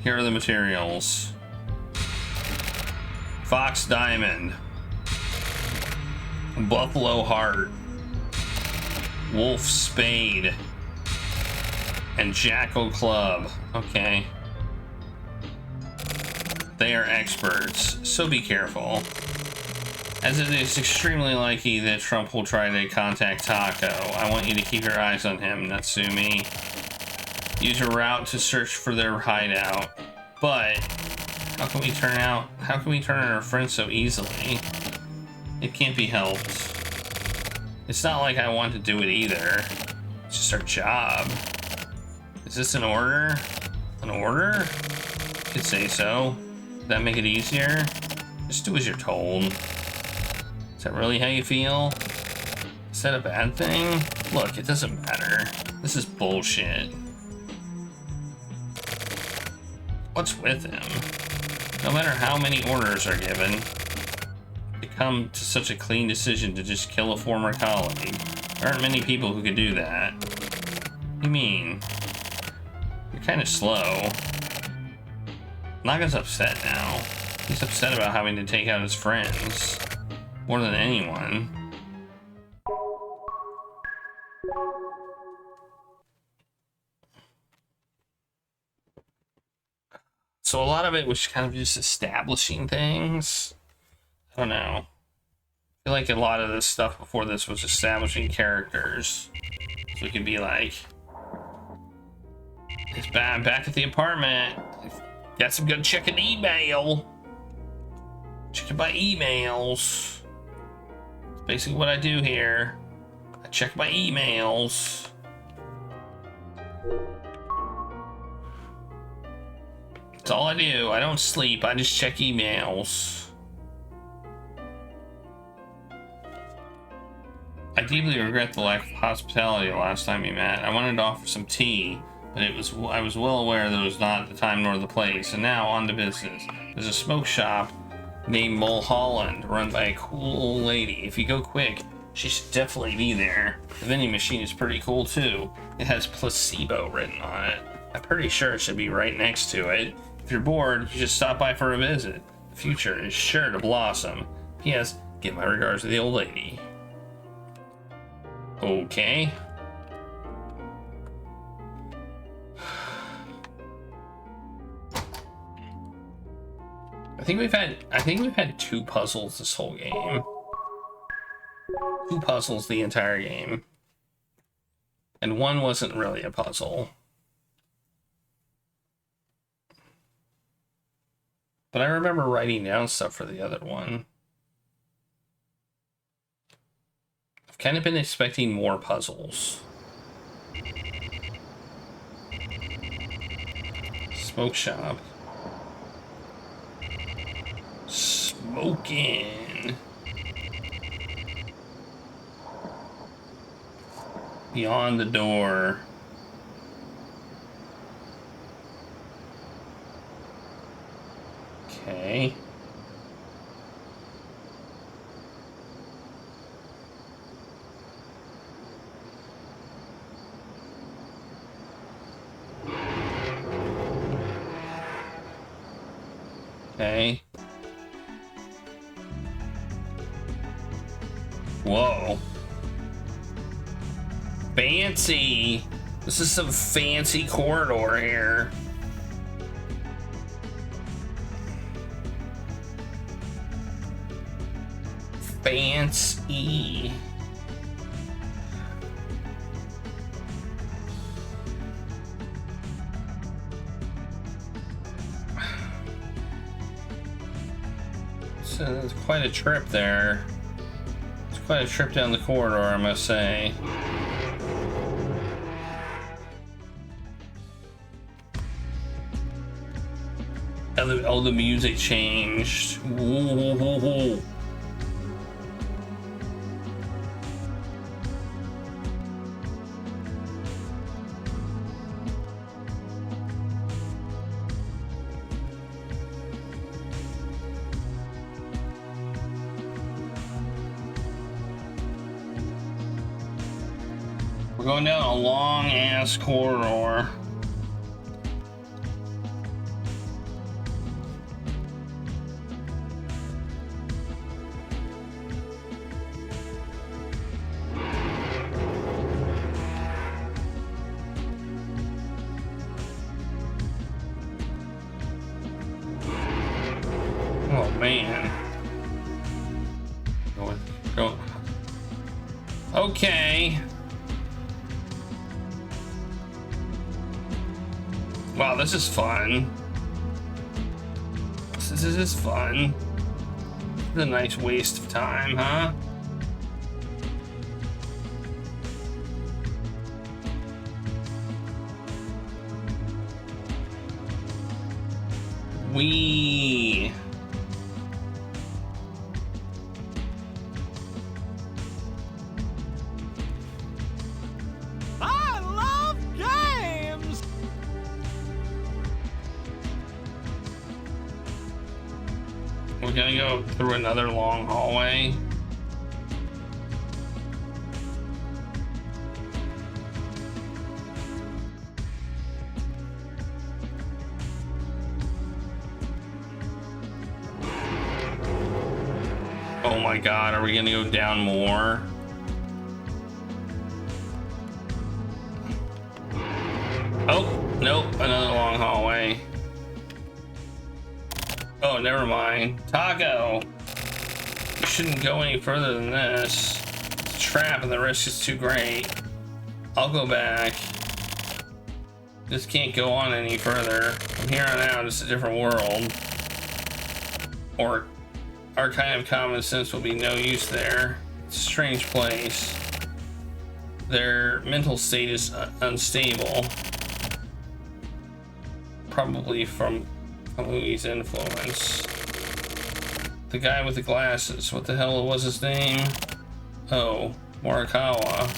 Here are the materials. Fox Diamond. Buffalo Heart. Wolf Spade. And Jackal Club. Okay. They are experts, so be careful. As it is extremely likely that Trump will try to contact Taco, I want you to keep your eyes on him, Natsumi. Use a route to search for their hideout. But how can we turn on our friends so easily? It can't be helped. It's not like I want to do it either. It's just our job. Is this an order? An order? You could say so. Would that make it easier? Just do as you're told. Is that really how you feel? Is that a bad thing? Look, it doesn't matter. This is bullshit. What's with him? No matter how many orders are given, to come to such a clean decision to just kill a former colleague. There aren't many people who could do that. What do you mean? You're kind of slow. Naga's upset now. He's upset about having to take out his friends. More than anyone. So a lot of it was kind of just establishing things. I don't know. I feel like a lot of this stuff before this was establishing characters. So it could be like, it's back at the apartment. Guess I'm gonna check an email. Checking my emails. It's basically what I do here. I check my emails. That's all I do. I don't sleep. I just check emails. I deeply regret the lack of hospitality the last time we met. I wanted to offer some tea, but I was well aware that it was not the time nor the place. And now, on to business. There's a smoke shop named Mulholland, run by a cool old lady. If you go quick, she should definitely be there. The vending machine is pretty cool too. It has Placebo written on it. I'm pretty sure it should be right next to it. If you're bored, you should stop by for a visit. The future is sure to blossom. P.S. Give my regards to the old lady. Okay. I think we've had 2 puzzles this whole game. 2 puzzles the entire game. And one wasn't really a puzzle. But I remember writing down stuff for the other one. I've kind of been expecting more puzzles. Smoke shop. Smoking. Beyond the door. Okay. Okay. Whoa. Fancy. This is some fancy corridor here. Fancy. So it's quite a trip there. It's quite a trip down the corridor, I must say. Oh, the music changed. Ooh. We're going down a long ass corridor. Oh man. Go. Okay. Wow, this is fun. This is fun. This is a nice waste of time, huh? Wee. I love games! We're gonna go through another long hallway. Oh my god, are we gonna go down more? Oh, nope, another long hallway. Oh, never mind. Taco! You shouldn't go any further than this. It's a trap and the risk is too great. I'll go back. This can't go on any further. From here on out, it's a different world. Or our kind of common sense will be no use there. It's a strange place. Their mental state is unstable. Probably from Louis' influence. The guy with the glasses, what the hell was his name? Oh, Morikawa.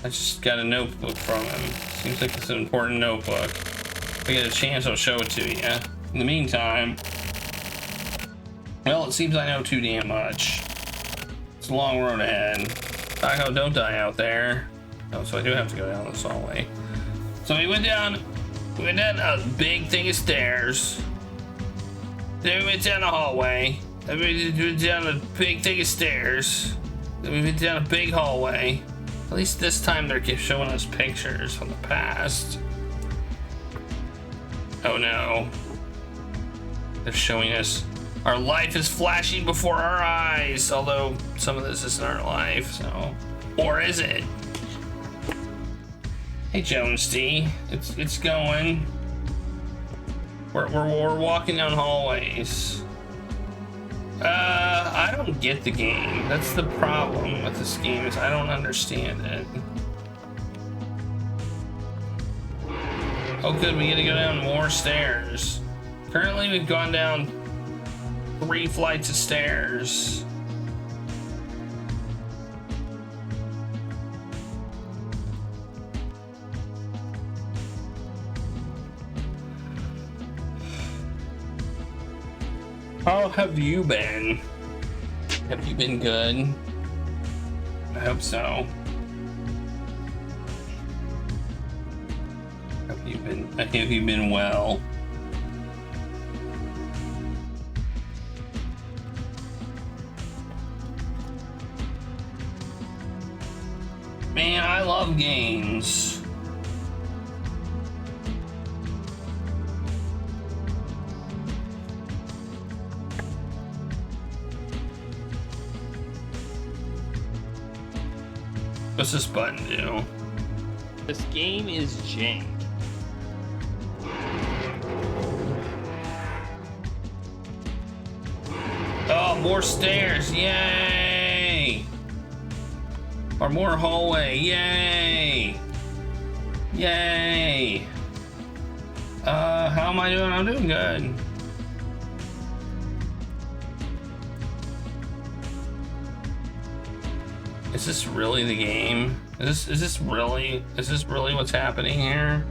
I just got a notebook from him. Seems like it's an important notebook. If I get a chance, I'll show it to you. In the meantime, well, it seems I know too damn much. It's a long road ahead. Taco, don't die out there. Oh, so I do have to go down this hallway. So we went down a big thing of stairs. Then we went down a hallway. Then we went down a big thing of stairs. Then we went down a big hallway. At least this time they're showing us pictures from the past. Oh no. They're showing us our life is flashing before our eyes. Although some of this isn't our life, so. Or is it? Hey Jones D, it's going. We're walking down hallways. I don't get the game. That's the problem with this game, is I don't understand it. Oh good, we get to go down more stairs. Currently we've gone down 3 flights of stairs. How have you been? Have you been good? I hope so. I hope you've been well. Man, I love games. What's this button do? This game is jank. Oh, more stairs, yay! Or more hallway, yay! Yay! How am I doing? I'm doing good. Is this really the game? Is this really what's happening here?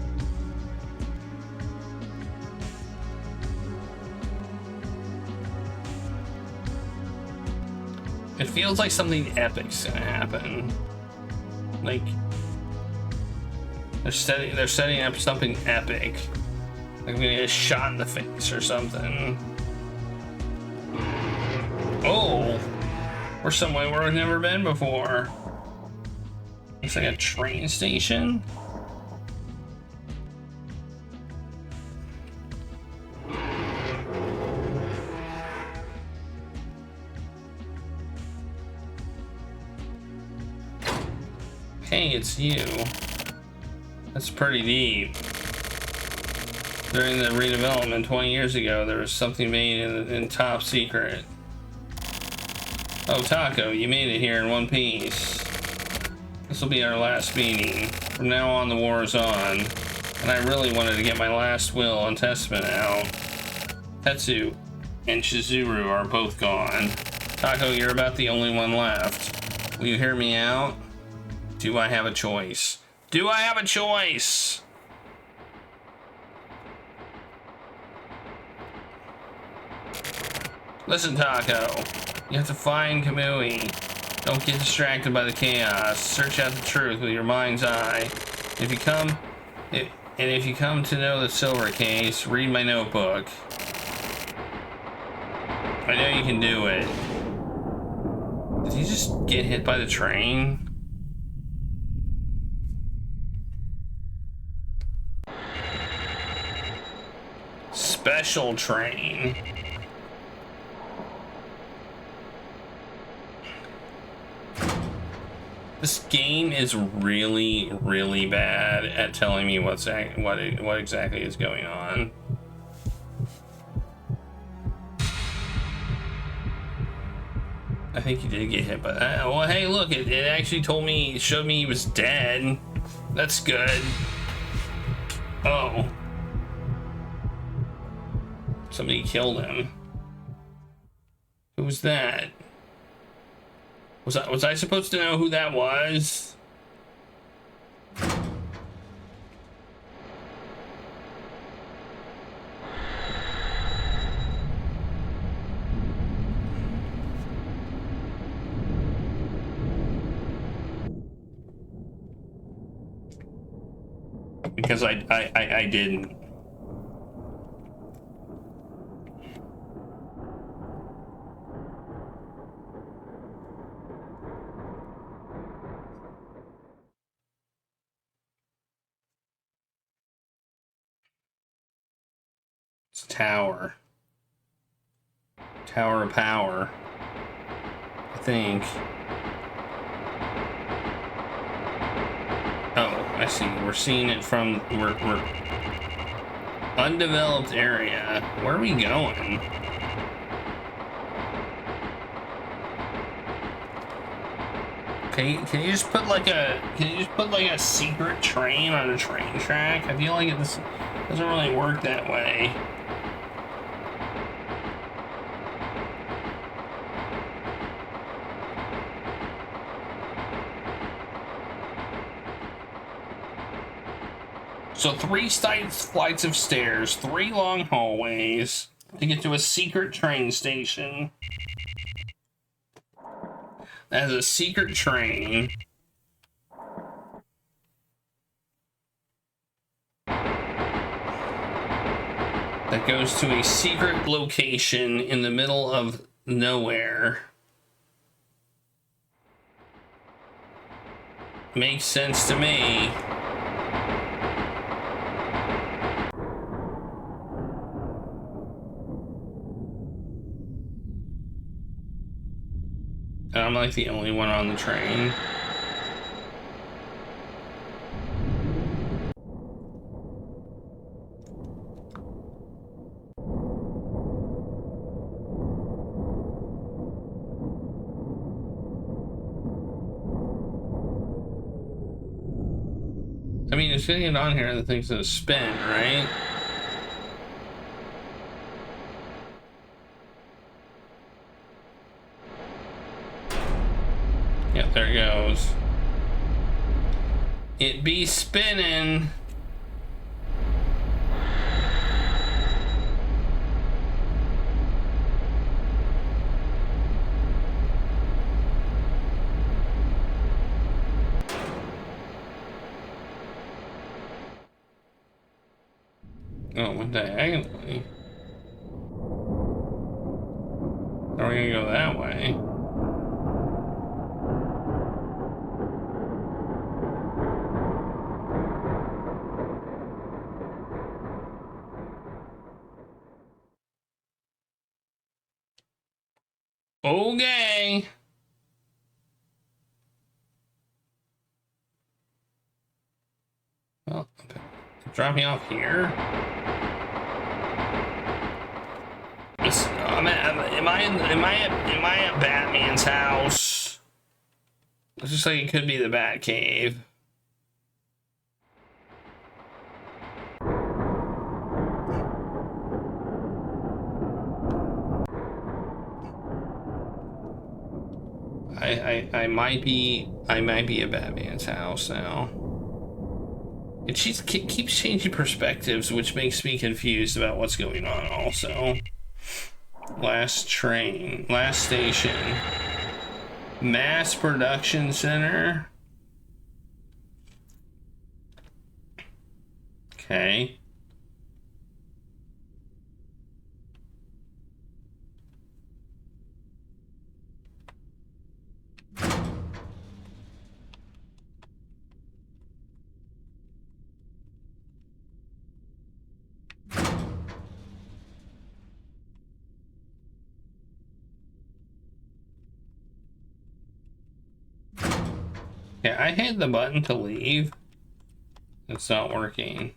It feels like something epic's gonna happen. Like they're setting up something epic. Like I'm gonna get shot in the face or something. Oh, we're somewhere where I've never been before. Looks like a train station. Hey, it's you. That's pretty deep. During the redevelopment 20 years ago, there was something made in top secret. Oh, Taco, you made it here in one piece. This will be our last meeting. From now on, the war is on. And I really wanted to get my last will and testament out. Tetsu and Shizuru are both gone. Taco, you're about the only one left. Will you hear me out? Do I have a choice? Do I have a choice? Listen, Taco. You have to find Kamui. Don't get distracted by the chaos. Search out the truth with your mind's eye. If you come to know the silver case, read my notebook. I know you can do it. Did he just get hit by the train? Special train. This game is really, really bad at telling me what exactly is going on. I think he did get hit, but well, hey, look, it actually showed me he was dead. That's good. Oh, somebody killed him. Who was that? Was I supposed to know who that was? Because I didn't. It's Tower. Tower of Power. I think. Oh, I see. We're seeing it from we're undeveloped area. Where are we going? Can you just put like a secret train on a train track? I feel like it doesn't really work that way. So 3 flights of stairs, 3 long hallways to get to a secret train station. That is a secret train. That goes to a secret location in the middle of nowhere. Makes sense to me. And I'm like the only one on the train. I mean, it's getting it on here, the thing's gonna spin, right? Yep, there it goes. It be spinning. Oh, went diagonally. Are we gonna go that way? Okay. Well, drop me off here. Am I at Batman's house? Looks just like it could be the Bat Cave. I might be at Batman's house now. And she keeps changing perspectives, which makes me confused about what's going on also. Last train, last station. Mass production center. Okay. Okay, I hit the button to leave. It's not working.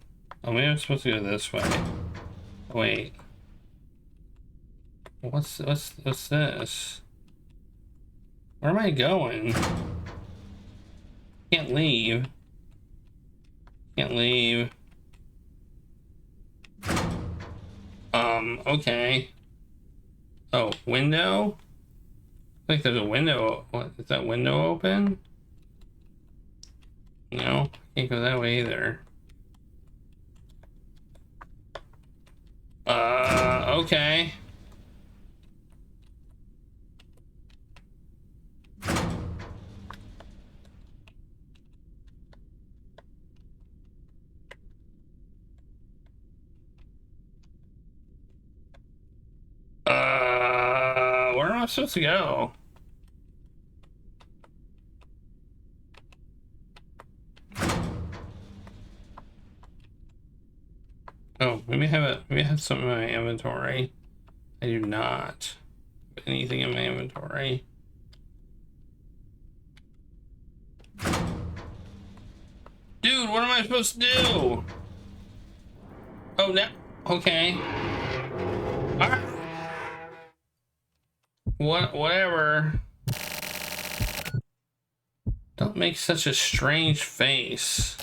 Oh, maybe I'm supposed to go this way. Oh, wait. What's this? Where am I going? Can't leave. Can't leave. Okay. Oh, window? I think there's a window. What, is that window open? No, can't go that way either. Okay. Where am I supposed to go? Oh, maybe I have something in my inventory. I do not have anything in my inventory. Dude, what am I supposed to do? Oh, no. Okay. Alright. Whatever. Don't make such a strange face.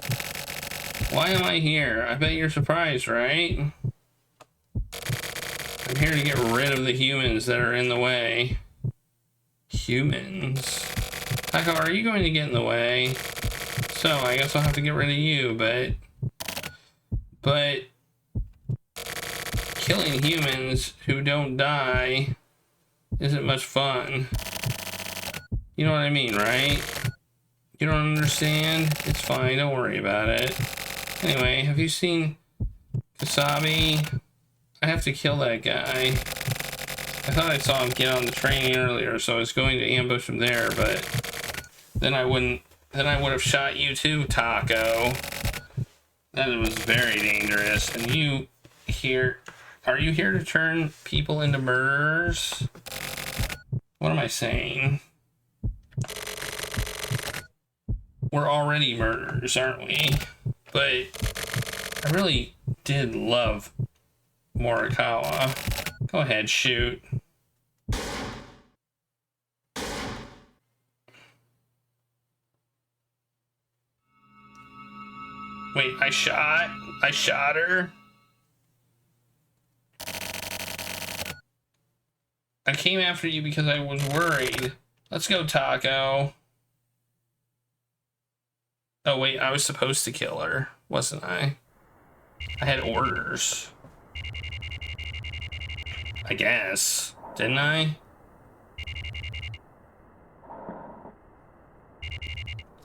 Why am I here? I bet you're surprised, right? I'm here to get rid of the humans that are in the way. Humans? Taco, are you going to get in the way? So, I guess I'll have to get rid of you, but killing humans who don't die isn't much fun. You know what I mean, right? You don't understand? It's fine, don't worry about it. Anyway, have you seen Kasabi? I have to kill that guy. I thought I saw him get on the train earlier, so I was going to ambush him there, but then I would have shot you too, Taco. That was very dangerous. And you here, are you here to turn people into murderers? What am I saying? We're already murderers, aren't we? But I really did love Morikawa. Go ahead, shoot. Wait, I shot her? I came after you because I was worried. Let's go, Taco. Oh wait, I was supposed to kill her, wasn't I? I had orders. I guess. Didn't I?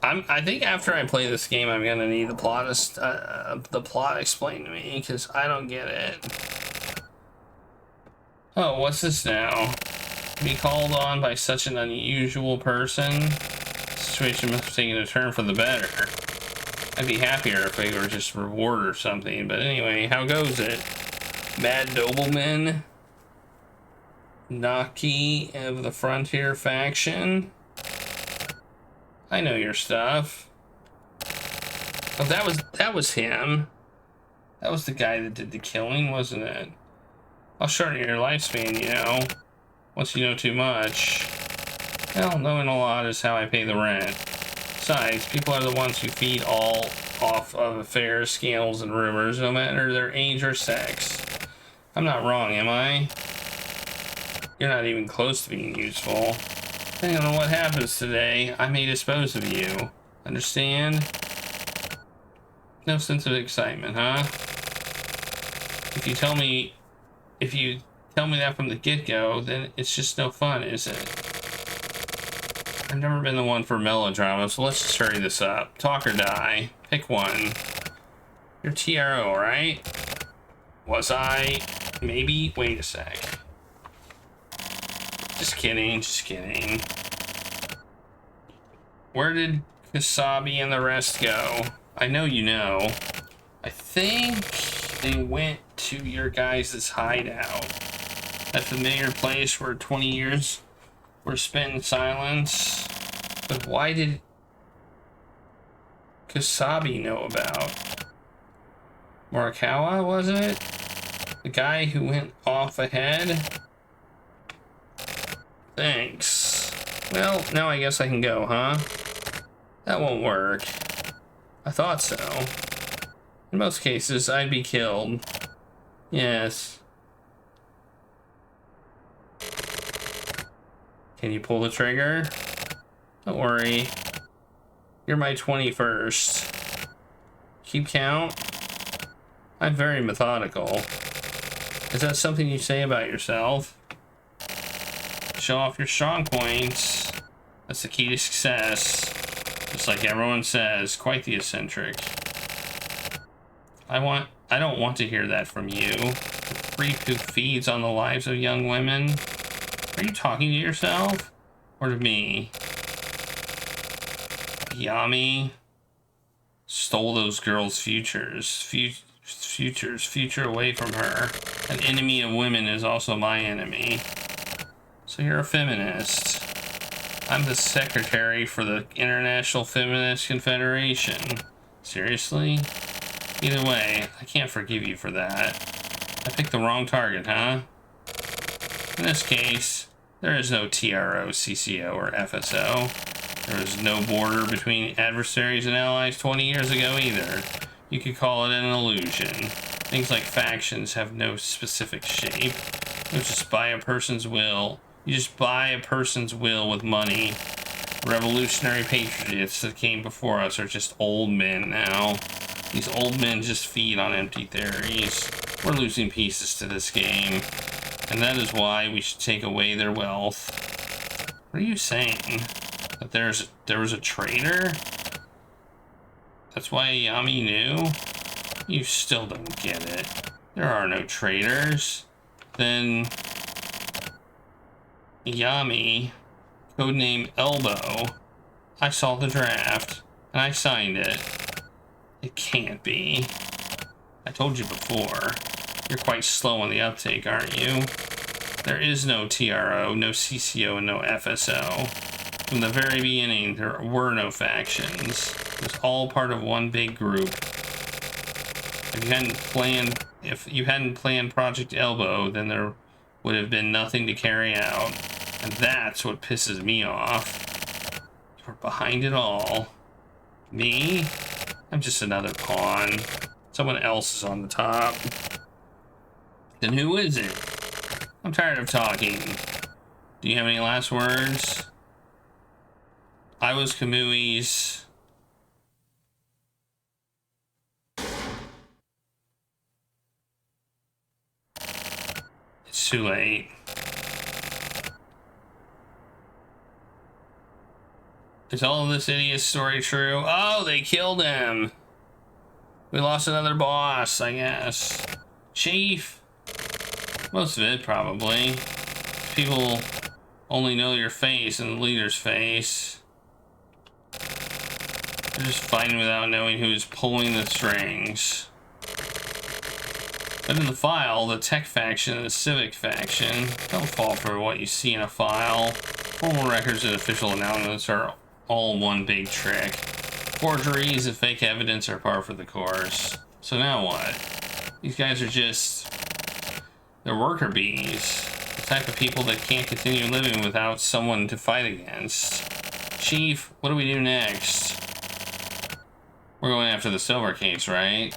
I think after I play this game, I'm gonna need the plot explained to me, because I don't get it. Oh, what's this now? Be called on by such an unusual person. Situation must have taken a turn for the better. I'd be happier if they were just reward or something, but anyway, how goes it? Mad nobleman? Naki of the Frontier faction? I know your stuff. Oh, that was him. That was the guy that did the killing, wasn't it? I'll shorten your lifespan, you know. Once you know too much. Well, knowing a lot is how I pay the rent. Besides, people are the ones who feed all off of affairs, scandals, and rumors, no matter their age or sex. I'm not wrong, am I? You're not even close to being useful. Depending on what happens today, I may dispose of you. Understand? No sense of excitement, huh? If you tell me that from the get-go, then it's just no fun, is it? I've never been the one for melodrama, so let's just hurry this up. Talk or die. Pick one. You're TRO, right? Was I? Maybe? Wait a sec. Just kidding, just kidding. Where did Kasabi and the rest go? I know you know. I think they went to your guys' hideout. That familiar place where 20 years were spent in silence. But why did Kasabi know about? Morikawa, was it? The guy who went off ahead? Thanks. Well, now I guess I can go, huh? That won't work. I thought so. In most cases, I'd be killed. Yes. Can you pull the trigger? Don't worry. You're my 21st. Keep count? I'm very methodical. Is that something you say about yourself? Show off your strong points. That's the key to success. Just like everyone says, quite the eccentric. I don't want to hear that from you. The freak who feeds on the lives of young women. Are you talking to yourself? Or to me? Yami stole those girls' futures. Future away from her. An enemy of women is also my enemy. So you're a feminist. I'm the secretary for the International Feminist Confederation. Seriously? Either way, I can't forgive you for that. I picked the wrong target, huh? In this case, there is no TRO, CCO, or FSO. There was no border between adversaries and allies 20 years ago either. You could call it an illusion. Things like factions have no specific shape. You just buy a person's will. You just buy a person's will with money. Revolutionary patriots that came before us are just old men now. These old men just feed on empty theories. We're losing pieces to this game. And that is why we should take away their wealth. What are you saying? That there was a traitor? That's why Yami knew? You still don't get it. There are no traitors. Then Yami, codename Elbow. I saw the draft, and I signed it. It can't be. I told you before. You're quite slow on the uptake, aren't you? There is no TRO, no CCO, and no FSO. From the very beginning, there were no factions. It was all part of one big group. If you hadn't planned Project Elbow, then there would have been nothing to carry out. And that's what pisses me off. You're behind it all. Me? I'm just another pawn. Someone else is on the top. Then who is it? I'm tired of talking. Do you have any last words? I was Kamui's. It's too late. Is all of this idiot's story true? Oh, they killed him. We lost another boss, I guess. Chief? Most of it, probably. People only know your face and the leader's face. They're just fighting without knowing who's pulling the strings. But in the file, the tech faction and the civic faction, don't fall for what you see in a file. Formal records and official announcements are all one big trick. Forgeries and fake evidence are par for the course. So now what? These guys are just... they're worker bees. The type of people that can't continue living without someone to fight against. Chief, what do we do next? We're going after the silver case, right?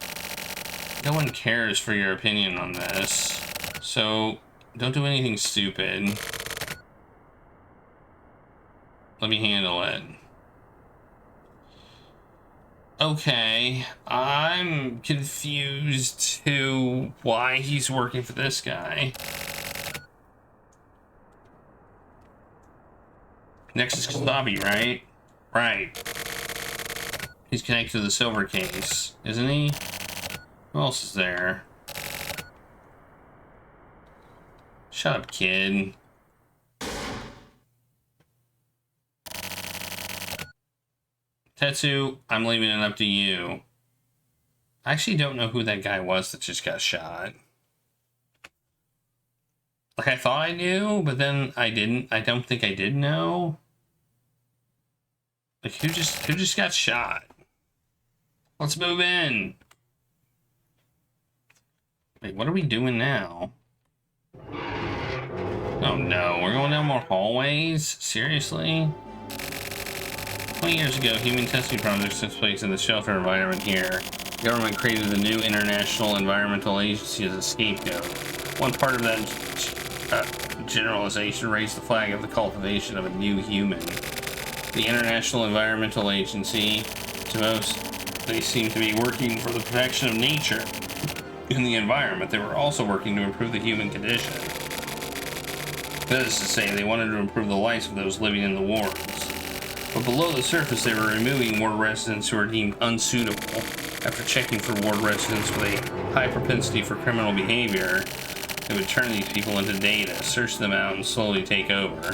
No one cares for your opinion on this. So, don't do anything stupid. Let me handle it. Okay, I'm confused to why he's working for this guy. Next is Kasabi, right? Right. He's connected to the silver case, isn't he? Who else is there? Shut up, kid. Tetsu, I'm leaving it up to you. I actually don't know who that guy was that just got shot. Like, I thought I knew, but then I didn't. I don't think I did know. Like, who just got shot? Let's move in. Wait, what are we doing now? Oh no, we're going down more hallways? Seriously? 20 years ago, human testing projects took place in the shelter environment here. The government created the new International Environmental Agency as a scapegoat. One part of that generalization raised the flag of the cultivation of a new human. The International Environmental Agency, to most, they seem to be working for the protection of nature in the environment. They were also working to improve the human condition. That is to say, they wanted to improve the lives of those living in the wards. But below the surface, they were removing ward residents who were deemed unsuitable. After checking for ward residents with a high propensity for criminal behavior, they would turn these people into data, search them out, and slowly take over.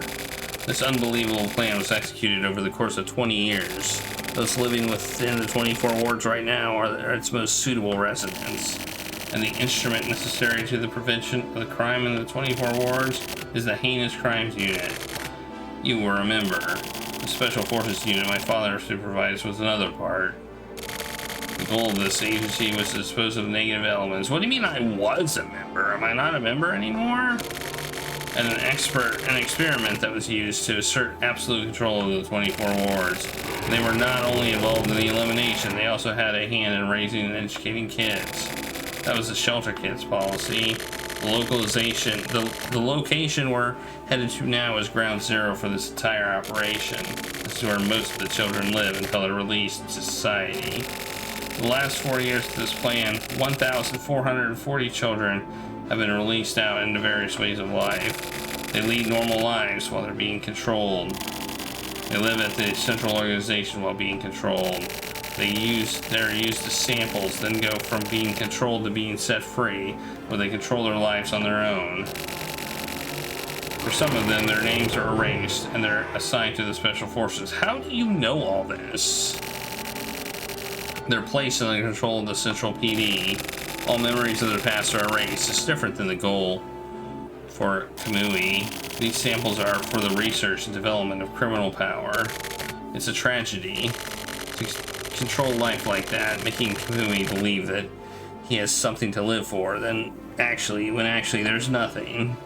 This unbelievable plan was executed over the course of 20 years. Those living within the 24 wards right now are its most suitable residents. And the instrument necessary to the prevention of the crime in the 24 wards is the Heinous Crimes Unit. You will remember. The Special Forces Unit my father supervised was another part. The goal of this agency was to dispose of negative elements. What do you mean I was a member? Am I not a member anymore? And an experiment that was used to assert absolute control of the 24 wards. They were not only involved in the elimination, they also had a hand in raising and educating kids. That was the shelter kids policy. The localization, the location we're headed to now is ground zero for this entire operation. This is where most of the children live until they're released to society. The last 4 years of this plan, 1,440 children have been released out into various ways of life. They lead normal lives while they're being controlled. They live at the central organization while being controlled. They're used as samples, then go from being controlled to being set free, where they control their lives on their own. For some of them, their names are erased, and they're assigned to the Special Forces. How do you know all this? They're placed under the control of the Central PD. All memories of their past are erased. It's different than the goal for Kamui. These samples are for the research and development of criminal power. It's a tragedy to control life like that, making Kamui believe that he has something to live for, when actually there's nothing.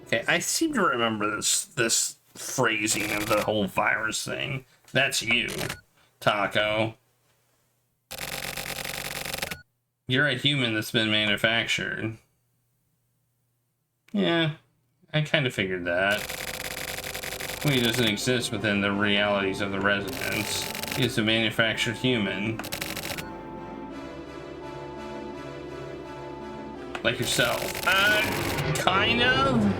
Okay, I seem to remember this phrasing of the whole virus thing. That's you, Taco. You're a human that's been manufactured. Yeah, I kind of figured that. He doesn't exist within the realities of the residents. He is a manufactured human. Like yourself. Kind of?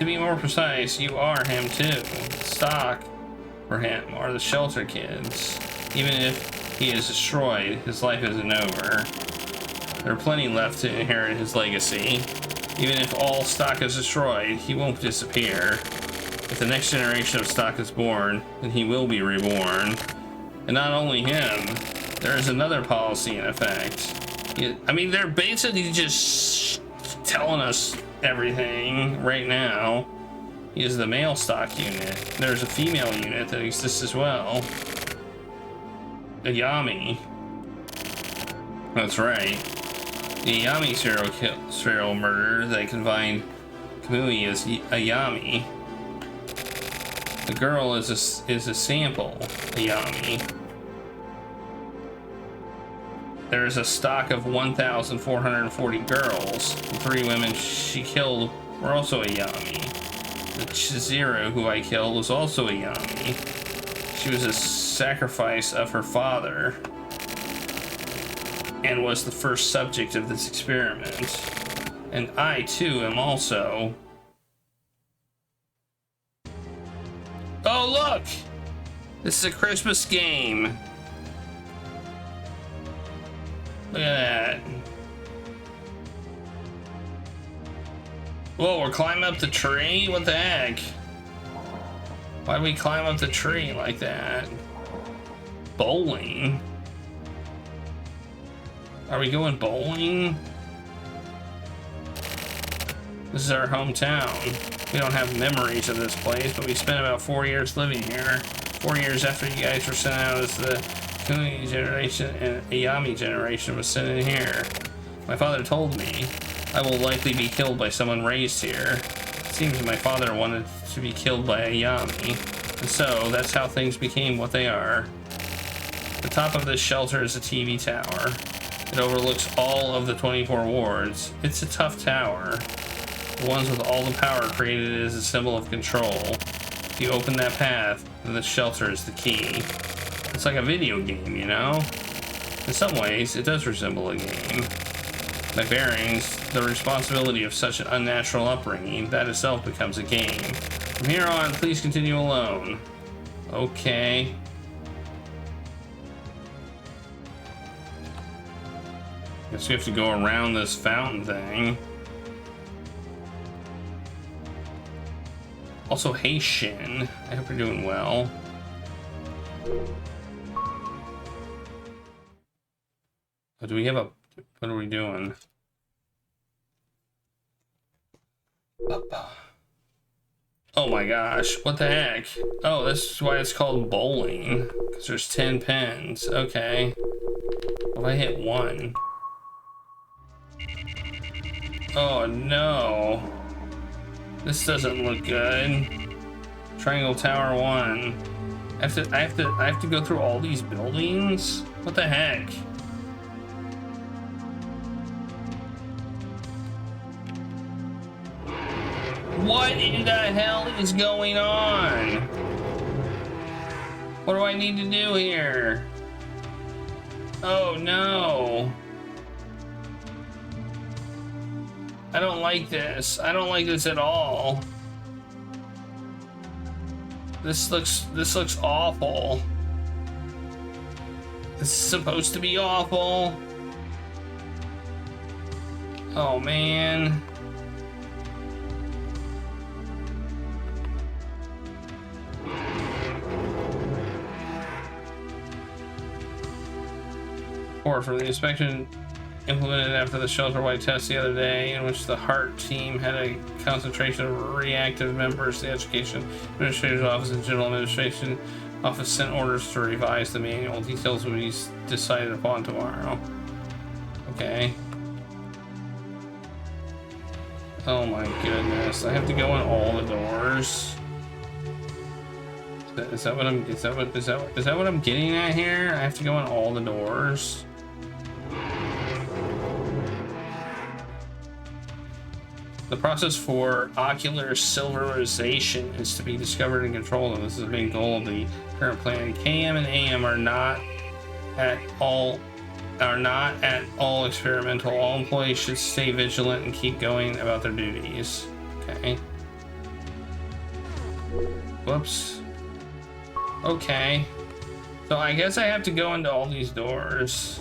To be more precise, you are him too. Stock for him are the shelter kids. Even if he is destroyed, his life isn't over. There are plenty left to inherit his legacy. Even if all stock is destroyed, he won't disappear. If the next generation of stock is born, then he will be reborn. And not only him, there is another policy in effect. I mean, they're basically just telling us everything right now. He is the male stock unit. There's a female unit that exists as well. A Yami. That's right. The Yami serial murder that confined Kamui is a Yami. The girl is a sample, a Yami. There is a stock of 1,440 girls. The 3 women she killed were also a Yami. The Chizuru, who I killed, was also a Yami. She was a sacrifice of her father and was the first subject of this experiment. And I, too, am also... Oh, look! This is a Christmas game. Look at that. Whoa, we're climbing up the tree? What the heck? Why do we climb up the tree like that? Bowling? Are we going bowling? This is our hometown. We don't have memories of this place, but we spent about 4 years living here. 4 years after you guys were sent out as the Kuni generation and Ayami generation was sent in here. My father told me I will likely be killed by someone raised here. It seems my father wanted to be killed by Ayami, and so that's how things became what they are. The top of this shelter is a TV tower. It overlooks all of the 24 wards. It's a tough tower. The ones with all the power created it as a symbol of control. If you open that path, then the shelter is the key. It's like a video game, you know? In some ways, it does resemble a game. By bearings, the responsibility of such an unnatural upbringing, that itself becomes a game. From here on, please continue alone. Okay. Guess we have to go around this fountain thing. Also, hey Shin, I hope you're doing well. Oh, do we have a... what are we doing? Oh my gosh, what the heck? Oh, this is why it's called bowling. Because there's 10 pins. Okay. If I hit 1... oh no. This doesn't look good. Triangle Tower 1. I have to go through all these buildings? What the heck? What in the hell is going on? What do I need to do here? Oh no. I don't like this. I don't like this at all. This looks awful. This is supposed to be awful. Oh man. Or from the inspection implemented after the shelter-wide test the other day, in which the HART team had a concentration of reactive members. The Education Administrator's Office and General Administration Office sent orders to revise the manual. Details will be decided upon tomorrow. Okay. Oh my goodness! I have to go in all the doors. Is that what I'm getting at here? I have to go in all the doors. The process for ocular silverization is to be discovered and controlled, and this is the main goal of the current plan. KM and AM are not at all experimental. All employees should stay vigilant and keep going about their duties. Okay. Whoops. Okay. So I guess I have to go into all these doors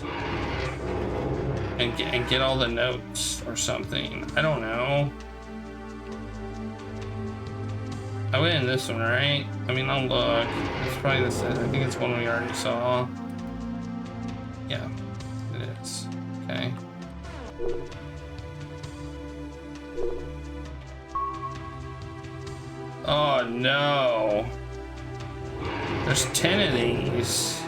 and get all the notes or something. I don't know. I went in this one, right? I mean, I'll look. It's probably this. I think it's one we already saw. Yeah, it is. Okay. Oh no. There's 10 of these.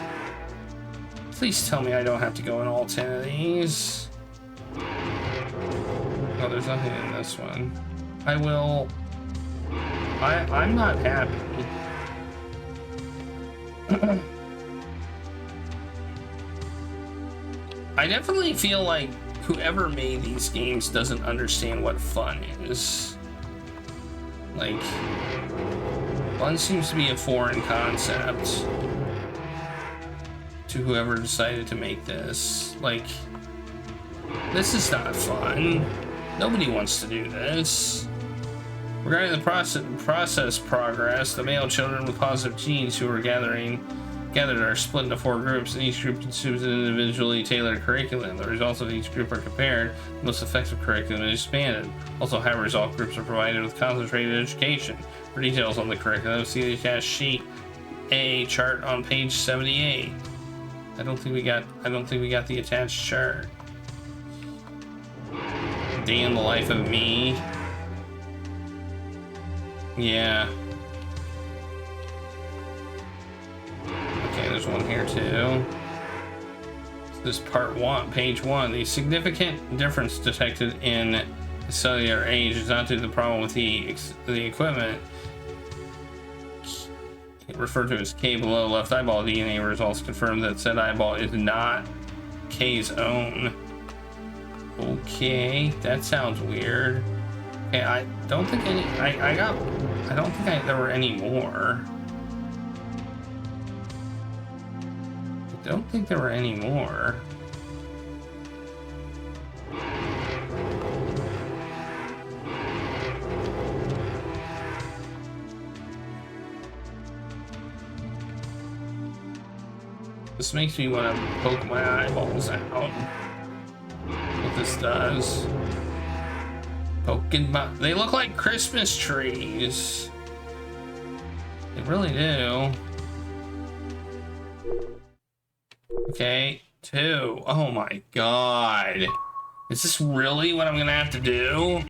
Please tell me I don't have to go in all 10 of these. Oh, there's nothing in this one. I'm not happy. I definitely feel like whoever made these games doesn't understand what fun is. Like, fun seems to be a foreign concept to whoever decided to make this. Like, this is not fun. Nobody wants to do this. Regarding the process progress, the male children with positive genes who are gathered are split into 4 groups, and each group consumes an individually tailored curriculum. The results of each group are compared. The most effective curriculum is expanded. Also, high result groups are provided with concentrated education. For details on the curriculum, see the attached sheet A chart on page 78. I don't think we got the attached chart. Day in the life of me. Yeah. Okay, there's one here too. This is part 1, page 1. The significant difference detected in cellular age is not due to the problem with the equipment. Referred to as K below. Left eyeball DNA results confirm that said eyeball is not K's own. Okay, that sounds weird. Okay, I don't think any. I don't think there were any more. I don't think there were any more. This makes me want to poke my eyeballs out. What this does. Poking my... They look like Christmas trees. They really do. Okay, 2. Oh my god. Is this really what I'm gonna have to do?